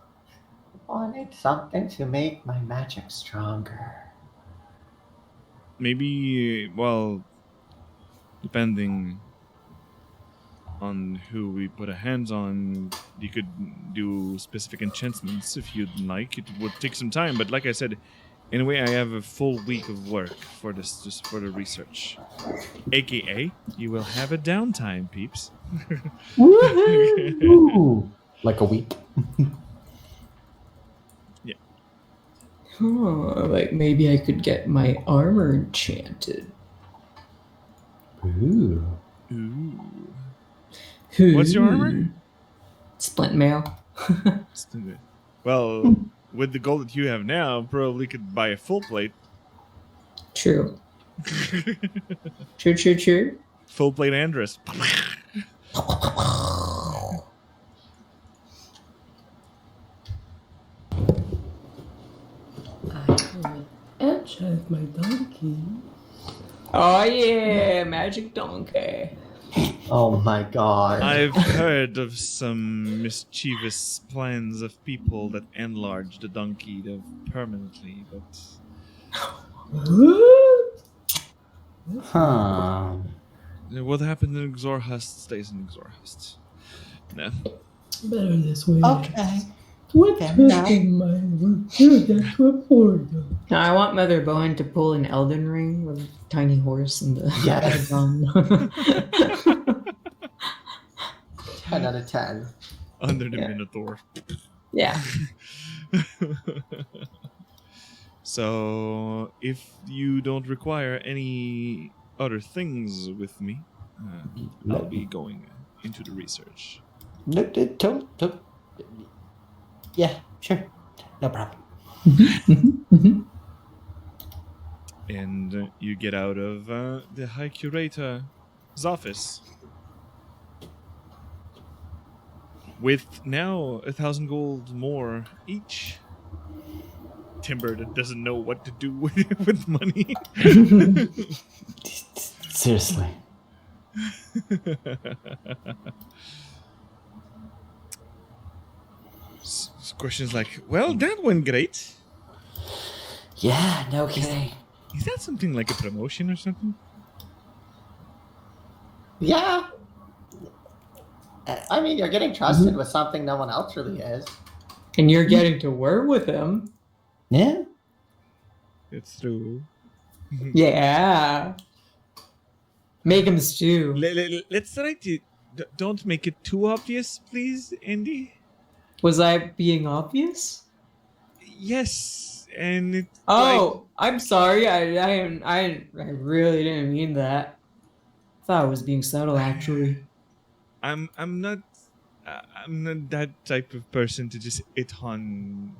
wanted something to make my magic stronger. Maybe, well, depending on who we put our hands on, you could do specific enchantments if you'd like. It would take some time, but like I said, anyway, I have a full week of work for this, just for the research. AKA, you will have a downtime, peeps. Ooh, like a week. Oh, like maybe I could get my armor enchanted. Ooh. Ooh. What's your armor? Splint mail. Well, with the gold that you have now, probably could buy a full plate. True. True. Full plate Andress. Enchant my donkey. Oh yeah, magic donkey. Oh my god. I've heard of some mischievous plans of people that enlarge the donkey permanently, but Huh. what happened in Xorhust stays in Xorhust. No. Better this way. Okay. What Fair enough. twisting my work? That's what for though. Now, I want Mother Bowen to pull an Elden Ring with a tiny horse and the Yes. gun. 10 out of 10. Under the Yeah. Minotaur. Yeah. So, if you don't require any other things with me, I'll be going into the research. Yeah, sure. No problem. And you get out of the High Curator's office with now 1,000 gold more each. Timber that doesn't know what to do with money. Seriously. Questions like, well, that went great. Yeah, no kidding. Is that something like a promotion or something? Yeah. I mean, you're getting trusted with something no one else really is. And you're getting to work with him. Yeah. It's true. Yeah. Make him stew. Let's try to... Don't make it too obvious, please, Andy. Was I being obvious? Yes, and it... Oh, I'm sorry. I really didn't mean that. I thought I was being subtle, actually. I'm not that type of person to just hit on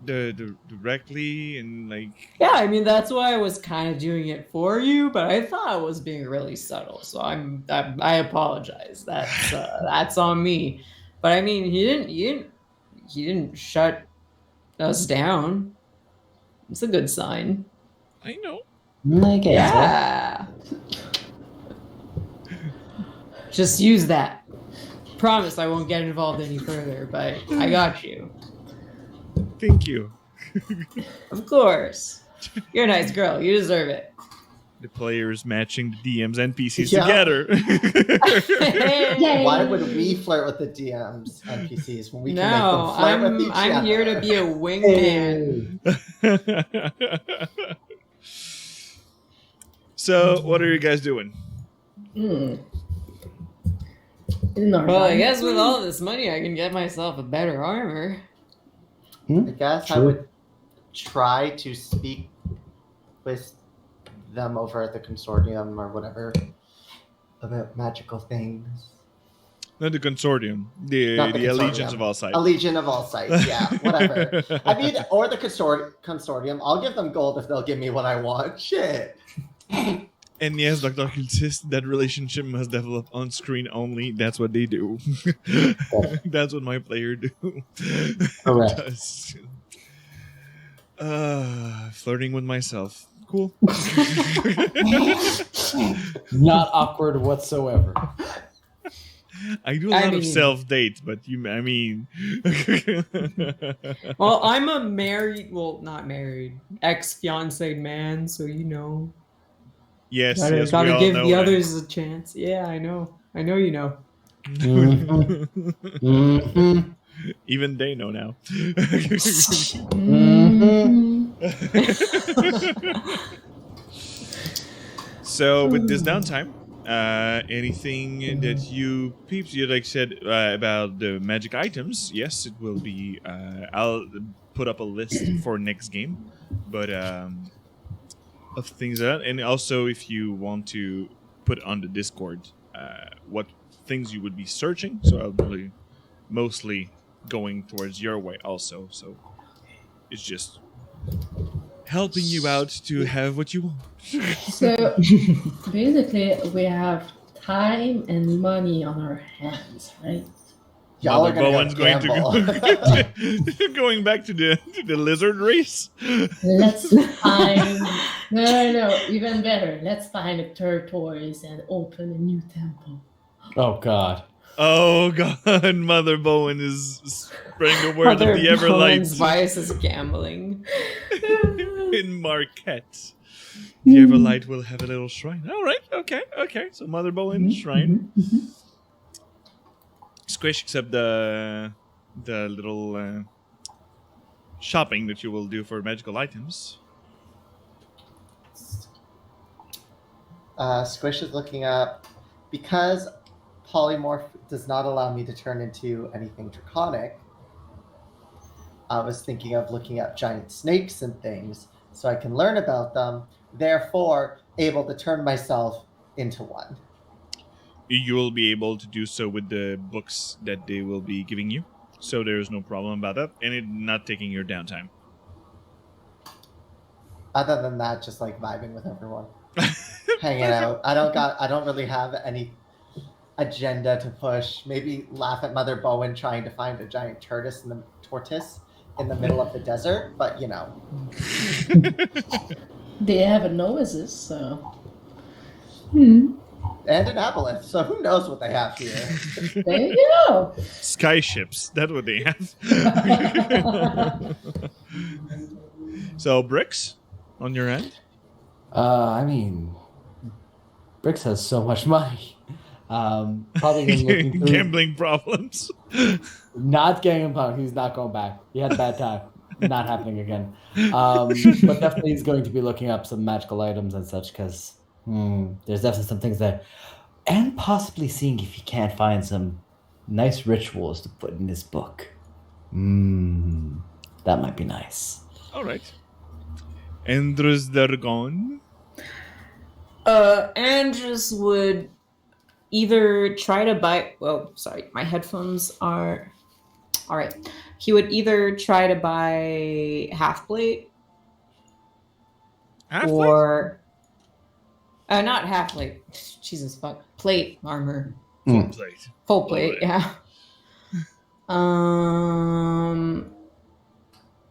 the directly and like. Yeah, I mean that's why I was kind of doing it for you, but I thought I was being really subtle. So I apologize. That's on me. But I mean he didn't shut us down. It's a good sign. I know. I guess. Yeah. Just use that. Promise I won't get involved any further, but I got you. Thank you. Of course. You're a nice girl. You deserve it. The players matching the DMs and NPCs Yeah. together. Yay. Why would we flirt with the DMs NPCs when we can No, make them flirt with each other? I'm here to be a wingman. So, what are you guys doing? Well, I guess with all this money, I can get myself a better armor. I guess I True. would try to speak with them over at the consortium or whatever about magical things. Not the consortium. The Not the allegiance consortium. of all sides. A legion of all sides, yeah, whatever. I mean, or the consortium. I'll give them gold if they'll give me what I want. Shit. And yes, Dr. insists that relationship must develop on screen only. That's what they do. That's what my player do. Correct. Does. Flirting with myself. Cool. Not awkward whatsoever. I do a lot of mean- self-date, but I mean... Well, I'm a not married, ex-fiancé man, so you know. yes, Gotta, yes, gotta we all give know the that. others a chance. Yeah, I know. I know you know. Mm-hmm. Even they know now. So with this downtime, anything that you peeps, you like said about the magic items, yes, it will be. I'll put up a list for next game, but of things that, and also if you want to put on the Discord what things you would be searching. So I'll be mostly going towards your way also. So it's just helping you out to have what you want. So basically, we have time and money on our hands, right? Y'all are Mother gonna Bowen's go going gamble. to going back to the lizard race. Let's find no, even better. Let's find a turquoise and open a new temple. Oh God. Oh God, Mother Bowen is spreading the word Mother of the Bowen's Everlight vice is gambling. in Marquette. The Everlight will have a little shrine. All right, okay. So Mother Bowen's shrine. Squish, except the little shopping that you will do for magical items. Squish is looking up because polymorph does not allow me to turn into anything draconic. I was thinking of looking at giant snakes and things so I can learn about them, therefore able to turn myself into one. You will be able to do so with the books that they will be giving you. So there's no problem about that, and it not taking your downtime. Other than that, just like vibing with everyone, hanging out. I don't really have any agenda to push. Maybe laugh at Mother Bowen trying to find a giant tortoise in the middle of the desert, but you know. They have an oasis, so. And an aboleth, so who knows what they have here. There you go. Sky ships, that's what they have. So bricks on your end? I mean, Bricks has so much money. Probably been looking through. Gambling problems. Not gambling problem. He's not going back. He had a bad time. Not happening again. But definitely he's going to be looking up some magical items and such because there's definitely some things there. And possibly seeing if he can't find some nice rituals to put in his book. That might be nice. All right. Andres Dargon. Andres would either try to buy. Well, sorry, my headphones are. All right. He would either try to buy half plate or not half plate. Jesus fuck, plate armor. Full plate. Full plate, yeah.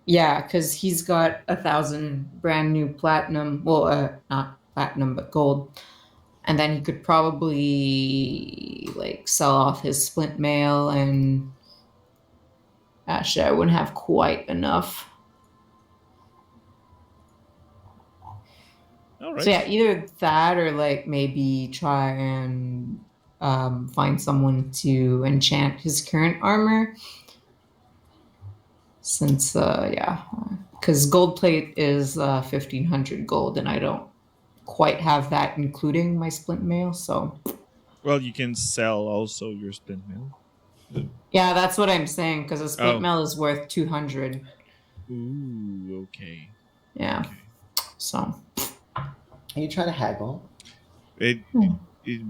Yeah, because he's got 1,000 brand new platinum. Well, not platinum, but gold. And then he could probably like sell off his splint mail, and actually, I wouldn't have quite enough. All right. So yeah, either that or like maybe try and find someone to enchant his current armor. Since because gold plate is 1,500 gold, and I don't quite have that including my splint mail. So Well, you can sell also your splint mail. yeah, that's what I'm saying, because a splint Oh. mail is worth 200. Ooh, okay. Yeah. Okay. So Are you trying to haggle?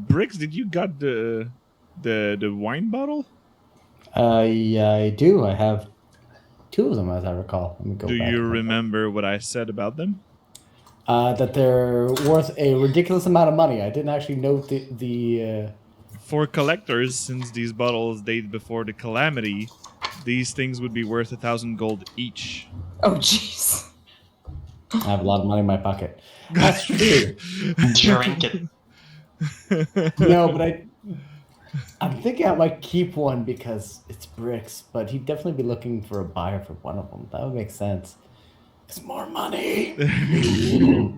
Bricks, did you got the wine bottle? Yeah, I do. I have 2 of them, as I recall. Let me go Do back. you remember what I said about them? That they're worth a ridiculous amount of money. I didn't actually note the For collectors, since these bottles date before the calamity, these things would be worth 1,000 gold each. oh jeez. I have a lot of money in my pocket. That's true. Drink it. No, but I'm thinking I might keep one because it's Bricks, but he'd definitely be looking for a buyer for one of them. That would make sense. It's more money.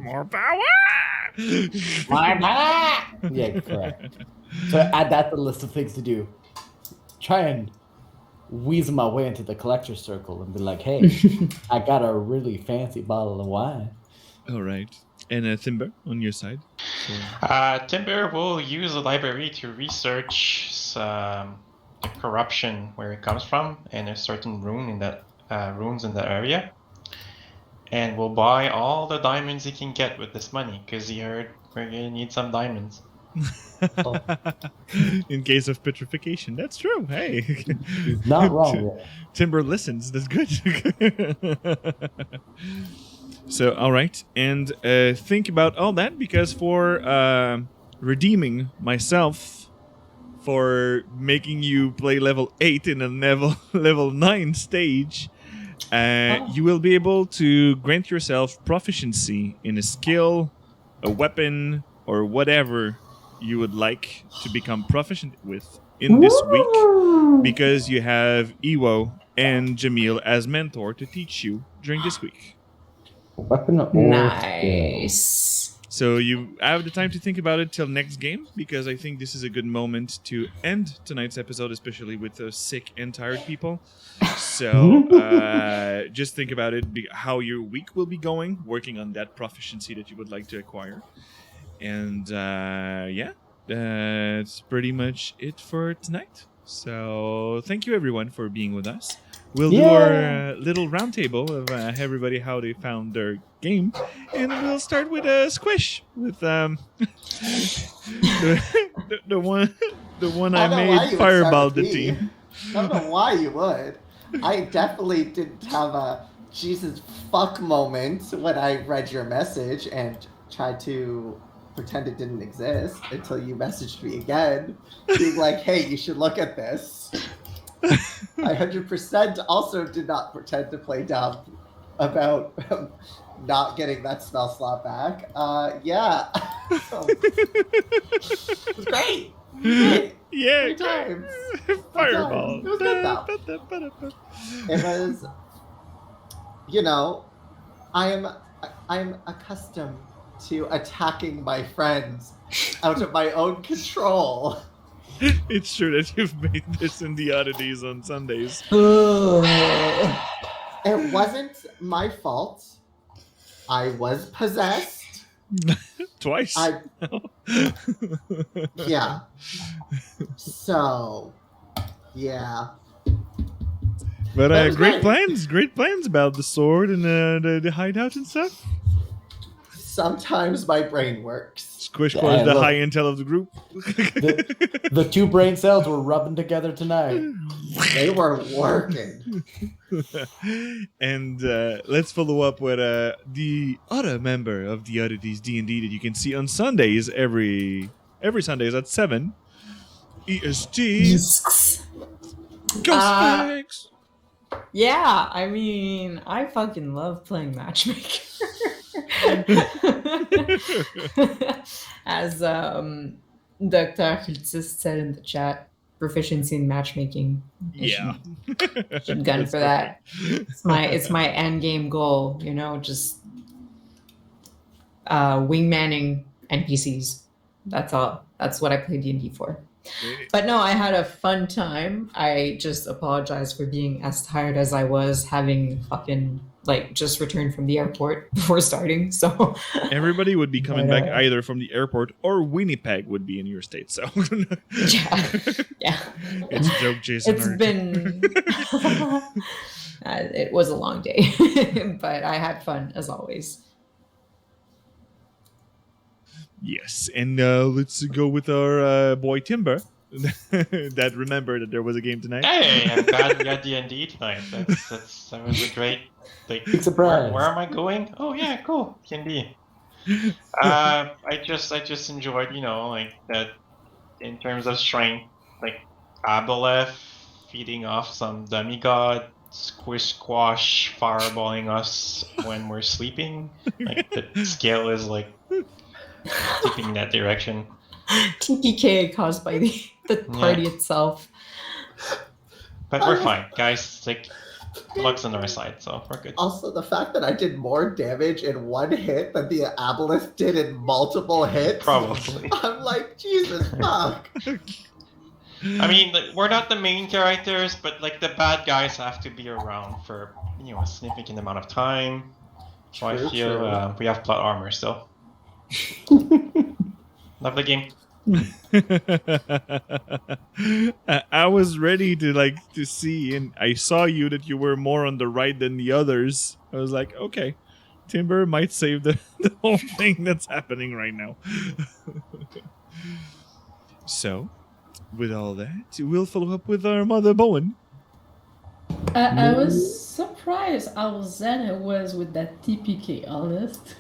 More power! Yeah, correct. So add that to the list of things to do. Try and weasel my way into the collector's circle and be like, hey, I got a really fancy bottle of wine. All right. And Timber on your side. So, Timber will use the library to research the corruption where it comes from and a certain runes in that area. And we'll buy all the diamonds he can get with this money because he heard we're gonna need some diamonds. In case of petrification. That's true. Hey. Not wrong there. Timber listens. That's good. So, all right. And think about all that, because for redeeming myself for making you play level 8 in a level 9 stage, you will be able to grant yourself proficiency in a skill, a weapon, or whatever you would like to become proficient with in this week, because you have Iwo and Jamil as mentor to teach you during this week. Weapon or Nice. So you have the time to think about it till next game, because I think this is a good moment to end tonight's episode, especially with the sick and tired people. So just think about it, how your week will be going, working on that proficiency that you would like to acquire. And that's pretty much it for tonight. So thank you everyone for being with us. We'll do our little roundtable of everybody how they found their game, and we'll start with Squish with the one I made fireball the team. I don't know why you would. I definitely didn't have a Jesus fuck moment when I read your message and tried to pretend it didn't exist until you messaged me again, being like, "Hey, you should look at this." I 100% also did not pretend to play dumb about not getting that spell slot back. Yeah. So, it was great. Yeah, Great times. fireball. It was good though. It was, I'm accustomed to attacking my friends out of my own control. It's true that you've made this in the oddities on Sundays. It wasn't my fault. I was possessed. Twice. Yeah. So, yeah. But great plans about the sword and the hideout and stuff. Sometimes my brain works. Squish was the high intel of the group. The two brain cells were rubbing together tonight. They were working. And let's follow up with the other member of the Oddities D&D that you can see on Sundays, every Sundays at 7 EST. Ghost Yeah, I mean, I fucking love playing Matchmaker. As Dr. Cultist said in the chat, proficiency in matchmaking. Yeah. Should gun for that. It's my end game goal, just wingmanning NPCs. That's all. That's what I play D&D for. But no, I had a fun time. I just apologize for being as tired as I was, having fucking just returned from the airport before starting. So everybody would be coming back either from the airport or Winnipeg would be in your state. So yeah. It's a joke, Jason. It's been it was a long day, but I had fun as always. Yes, and let's go with our boy Timber. That remembered that there was a game tonight. Hey, I'm glad we got D&D tonight. That was a great. Big surprise. Where am I going? Oh yeah, cool. D&D. I just enjoyed, that in terms of strength, aboleth feeding off some demigod, squash fireballing us when we're sleeping. The scale is tipping in that direction. TPK caused by the party itself. But we're fine, guys. Luck's on our side, so we're good. Also, the fact that I did more damage in one hit than the aboleth did in multiple hits. Probably. I'm like, Jesus fuck. I mean, we're not the main characters, but the bad guys have to be around for a significant amount of time. So I feel we have plot armor still. Love the game. I was ready to see, and I saw that you were more on the right than the others. I was like, okay, Timber might save the whole thing that's happening right now. So, with all that, we'll follow up with our Mother Bowen. I was surprised how zen I was with that TPK, honest.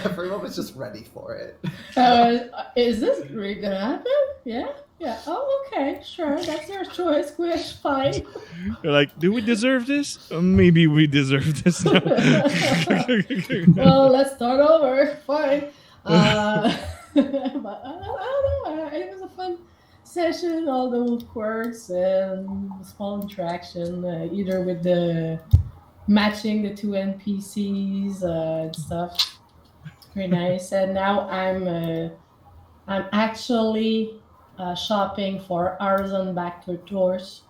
Everyone was just ready for it. Is this really gonna happen? Yeah? Yeah. Oh, okay, sure. That's your choice, Squish. Fine. You're like, do we deserve this? Maybe we deserve this now. Well, let's start over. Fine. But I don't know. It was a fun session. All the quirks and small interaction, either with the matching the two NPCs and stuff. Very nice. And now I'm actually shopping for Arzon Backdoor Tours.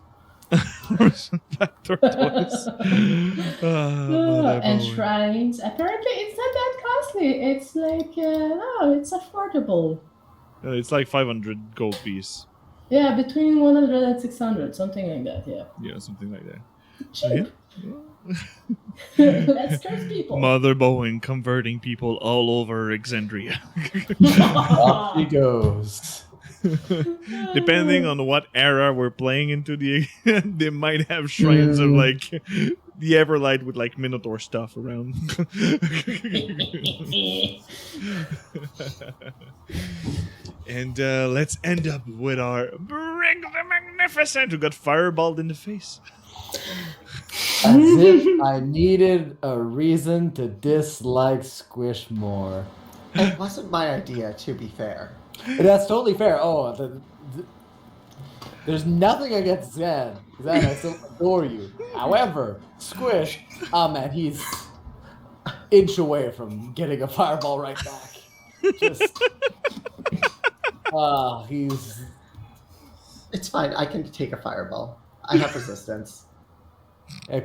Backdoor toys. Mother And Bowen. shrines. Apparently, it's not that costly. It's like, no, it's affordable. It's like 500 gold piece. Yeah, between 100 and 600, something like that. Yeah. Yeah, something like that. Cheap. Yeah. Let's curse people. Mother Bowen converting people all over Exandria. Off he goes. Depending on what era we're playing into, they might have shrines of like the Everlight with like Minotaur stuff around. And let's end up with our Brig the Magnificent, who got fireballed in the face. As if I needed a reason to dislike Squish more. It wasn't my idea, to be fair. That's totally fair. There's nothing against Zen. Zen, I still adore you. However, Squish, man, he's inch away from getting a fireball right back. Just, he's. It's fine. I can take a fireball. I have resistance.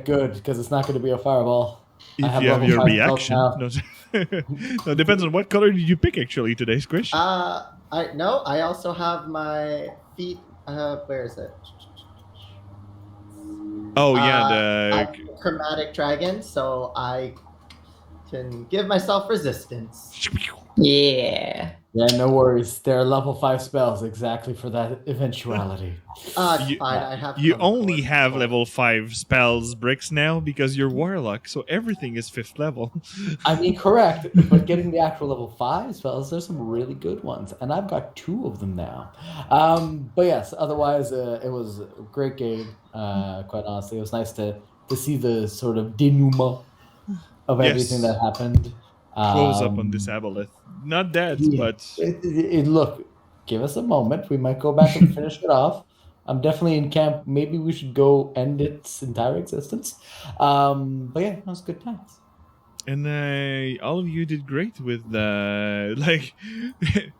Good, because it's not going to be a fireball. If I have you have level your 5 reaction. spells No, no, depends on what color did you pick actually today, Squish. I also have my feet. Where is it? Oh yeah, I'm a chromatic dragon, so I can give myself resistance. Yeah. Yeah, no worries. There are level 5 spells exactly for that eventuality. It's fine. I have. you come only forward. have level 5 spells bricks now because you're warlock, so everything is 5th level. I mean, correct, but getting the actual level 5 spells, there's some really good ones, and I've got 2 of them now. But yes, otherwise, it was a great game, quite honestly. It was nice to see the sort of denouement of everything Yes. that happened. Close up on this aboleth. Not dead, but Look, give us a moment. We might go back and finish it off. I'm definitely in camp. Maybe we should go end its entire existence. But yeah, that was good times. and all of you did great with like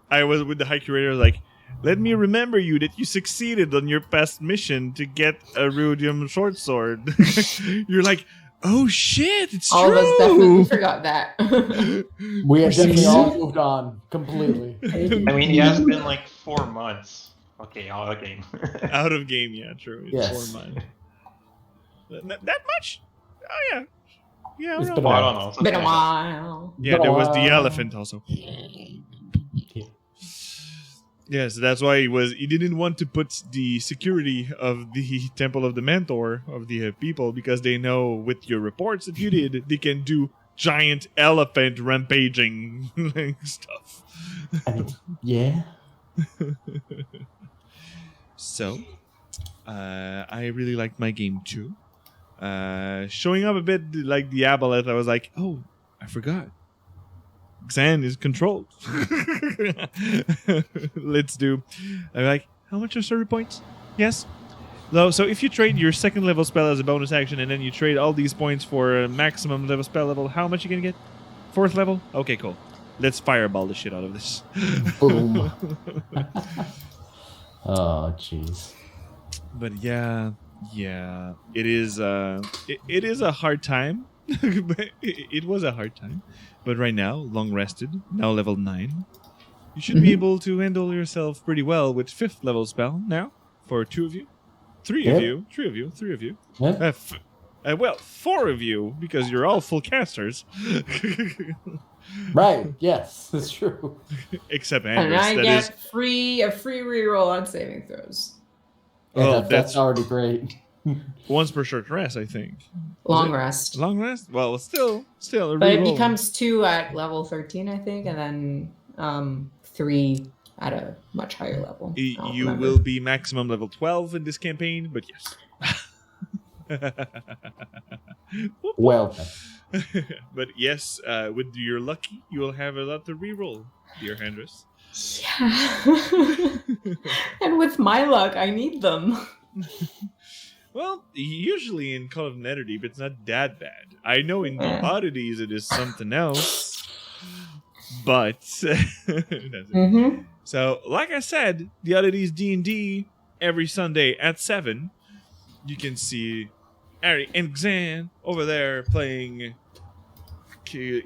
I was with the high curator like, let me remember you that you succeeded on your past mission to get a rudium short sword. You're like, oh shit, it's All true. of us definitely forgot that. We have definitely all moved on completely. I mean, it has been like 4 months. Okay, all game. Out of game, yeah, true. It's Yes. 4 months. That much? Oh yeah. Yeah, It's around been Well, I that. don't know. Been a while. Yeah, there was the Wow. elephant also. Yes, that's why he didn't want to put the security of the Temple of the Mentor of the people, because they know with your reports that you did, they can do giant elephant rampaging stuff. I mean, yeah. So, I really liked my game too. Showing up a bit like the aboleth, I was like, oh, I forgot. Xan is controlled. Let's do. I'm like, how much are story points? Yes. So if you trade your 2nd level spell as a bonus action, and then you trade all these points for a maximum level spell level, how much you gonna get? 4th level? Okay, cool. Let's fireball the shit out of this. Boom. Oh, jeez. But yeah, it is. It is a hard time. It was a hard time, but right now, long rested, now level 9, you should be able to handle yourself pretty well with 5th level spell now for 2 of you, 3 of Yep. you, 3 of you, 3 of you. Yep. Well, 4 of you because you're all full casters. Right. Yes, it's true. Except And Andres. I That get is. a free reroll on saving throws. Yeah, Well, that's already great. once per short rest, I think. Long Is it? rest. Long rest? Well, still a But it reroll. becomes 2 at level 13, I think, and then 3 at a much higher level. I don't You remember. will be maximum level 12 in this campaign, but yes. Well then. But yes, with your lucky, you will have a lot to reroll, dear Andres. Yeah. And with my luck, I need them. Well, usually in Call of Netherdeep, it's not that bad. I know in the Yeah. oddities it is something else, but that's it. Mm-hmm. So, like I said, the oddities D&D every Sunday at 7. You can see Ari and Xan over there playing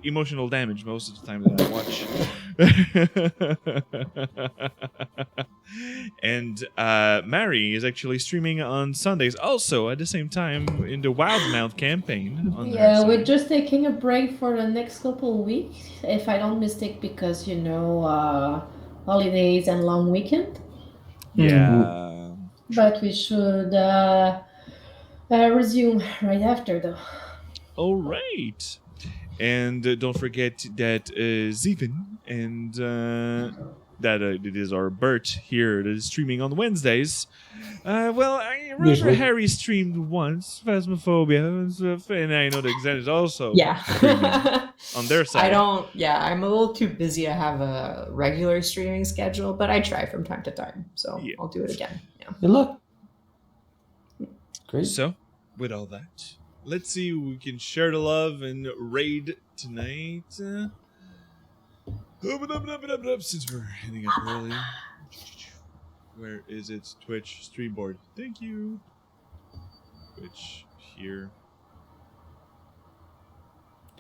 emotional damage most of the time that I watch. And Mary is actually streaming on Sundays also at the same time in the Wildmount campaign. On her Yeah, we're side. just taking a break for the next couple of weeks, if I don't mistake, because holidays and long weekend. Yeah. But we should resume right after, though. All right. And don't forget that Zevin and that it is our Bert here that is streaming on Wednesdays. Well, I remember Usually. Harry streamed once, Phasmophobia, and stuff, and I know that Xen is also Yeah. streaming on their side. I'm a little too busy to have a regular streaming schedule, but I try from time to time. So Yeah. I'll do it again. Yeah. Hey, look. Great. So, with all that, let's see who we can share the love and raid tonight. Since we're heading up early. Where is it? Twitch streamboard. Thank you. Twitch here.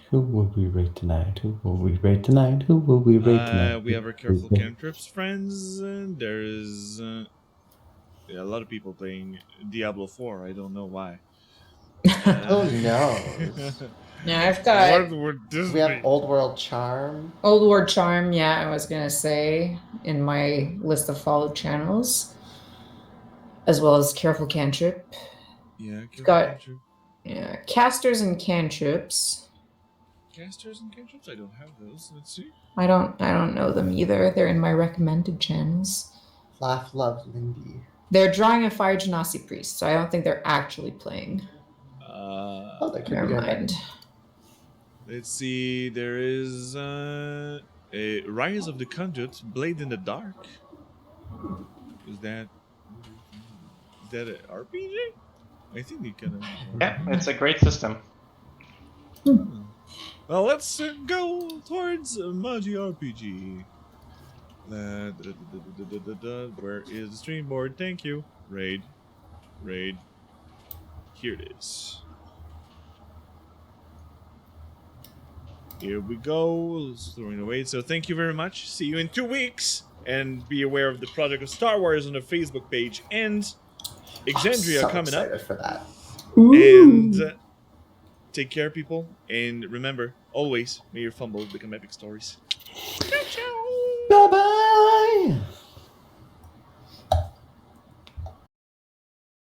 Who will we rate tonight? Who will we rate tonight? Who will we rate tonight? We have our Careful Cantrips friends. There's a lot of people playing Diablo 4. I don't know why. Who knows? Yeah, I've got We have Old World Charm. Old World Charm, yeah, I was gonna say, in my list of followed channels. As well as Careful Cantrip. Yeah, Careful got- Cantrip. Yeah, Casters and Cantrips. Casters and Cantrips? I don't have those. Let's see. I don't know them either. They're in my recommended channels. Laugh, Love, Lindy. They're drawing a Fire Genasi Priest, so I don't think they're actually playing. Oh, that could Never be good. mind. Let's see. There is a Rise of the Conduit, Blade in the Dark. Is that an RPG? I think they kind of. Yeah, it's a great system. Well, let's go towards Magi RPG. Where is the stream board? Thank you. Raid. Here it is. Here we go. Throwing away. So thank you very much. See you in 2 weeks. And be aware of the Project of Star Wars on the Facebook page and Exandria so coming up. excited for that. And take care, people. And remember, always, may your fumbles become epic stories.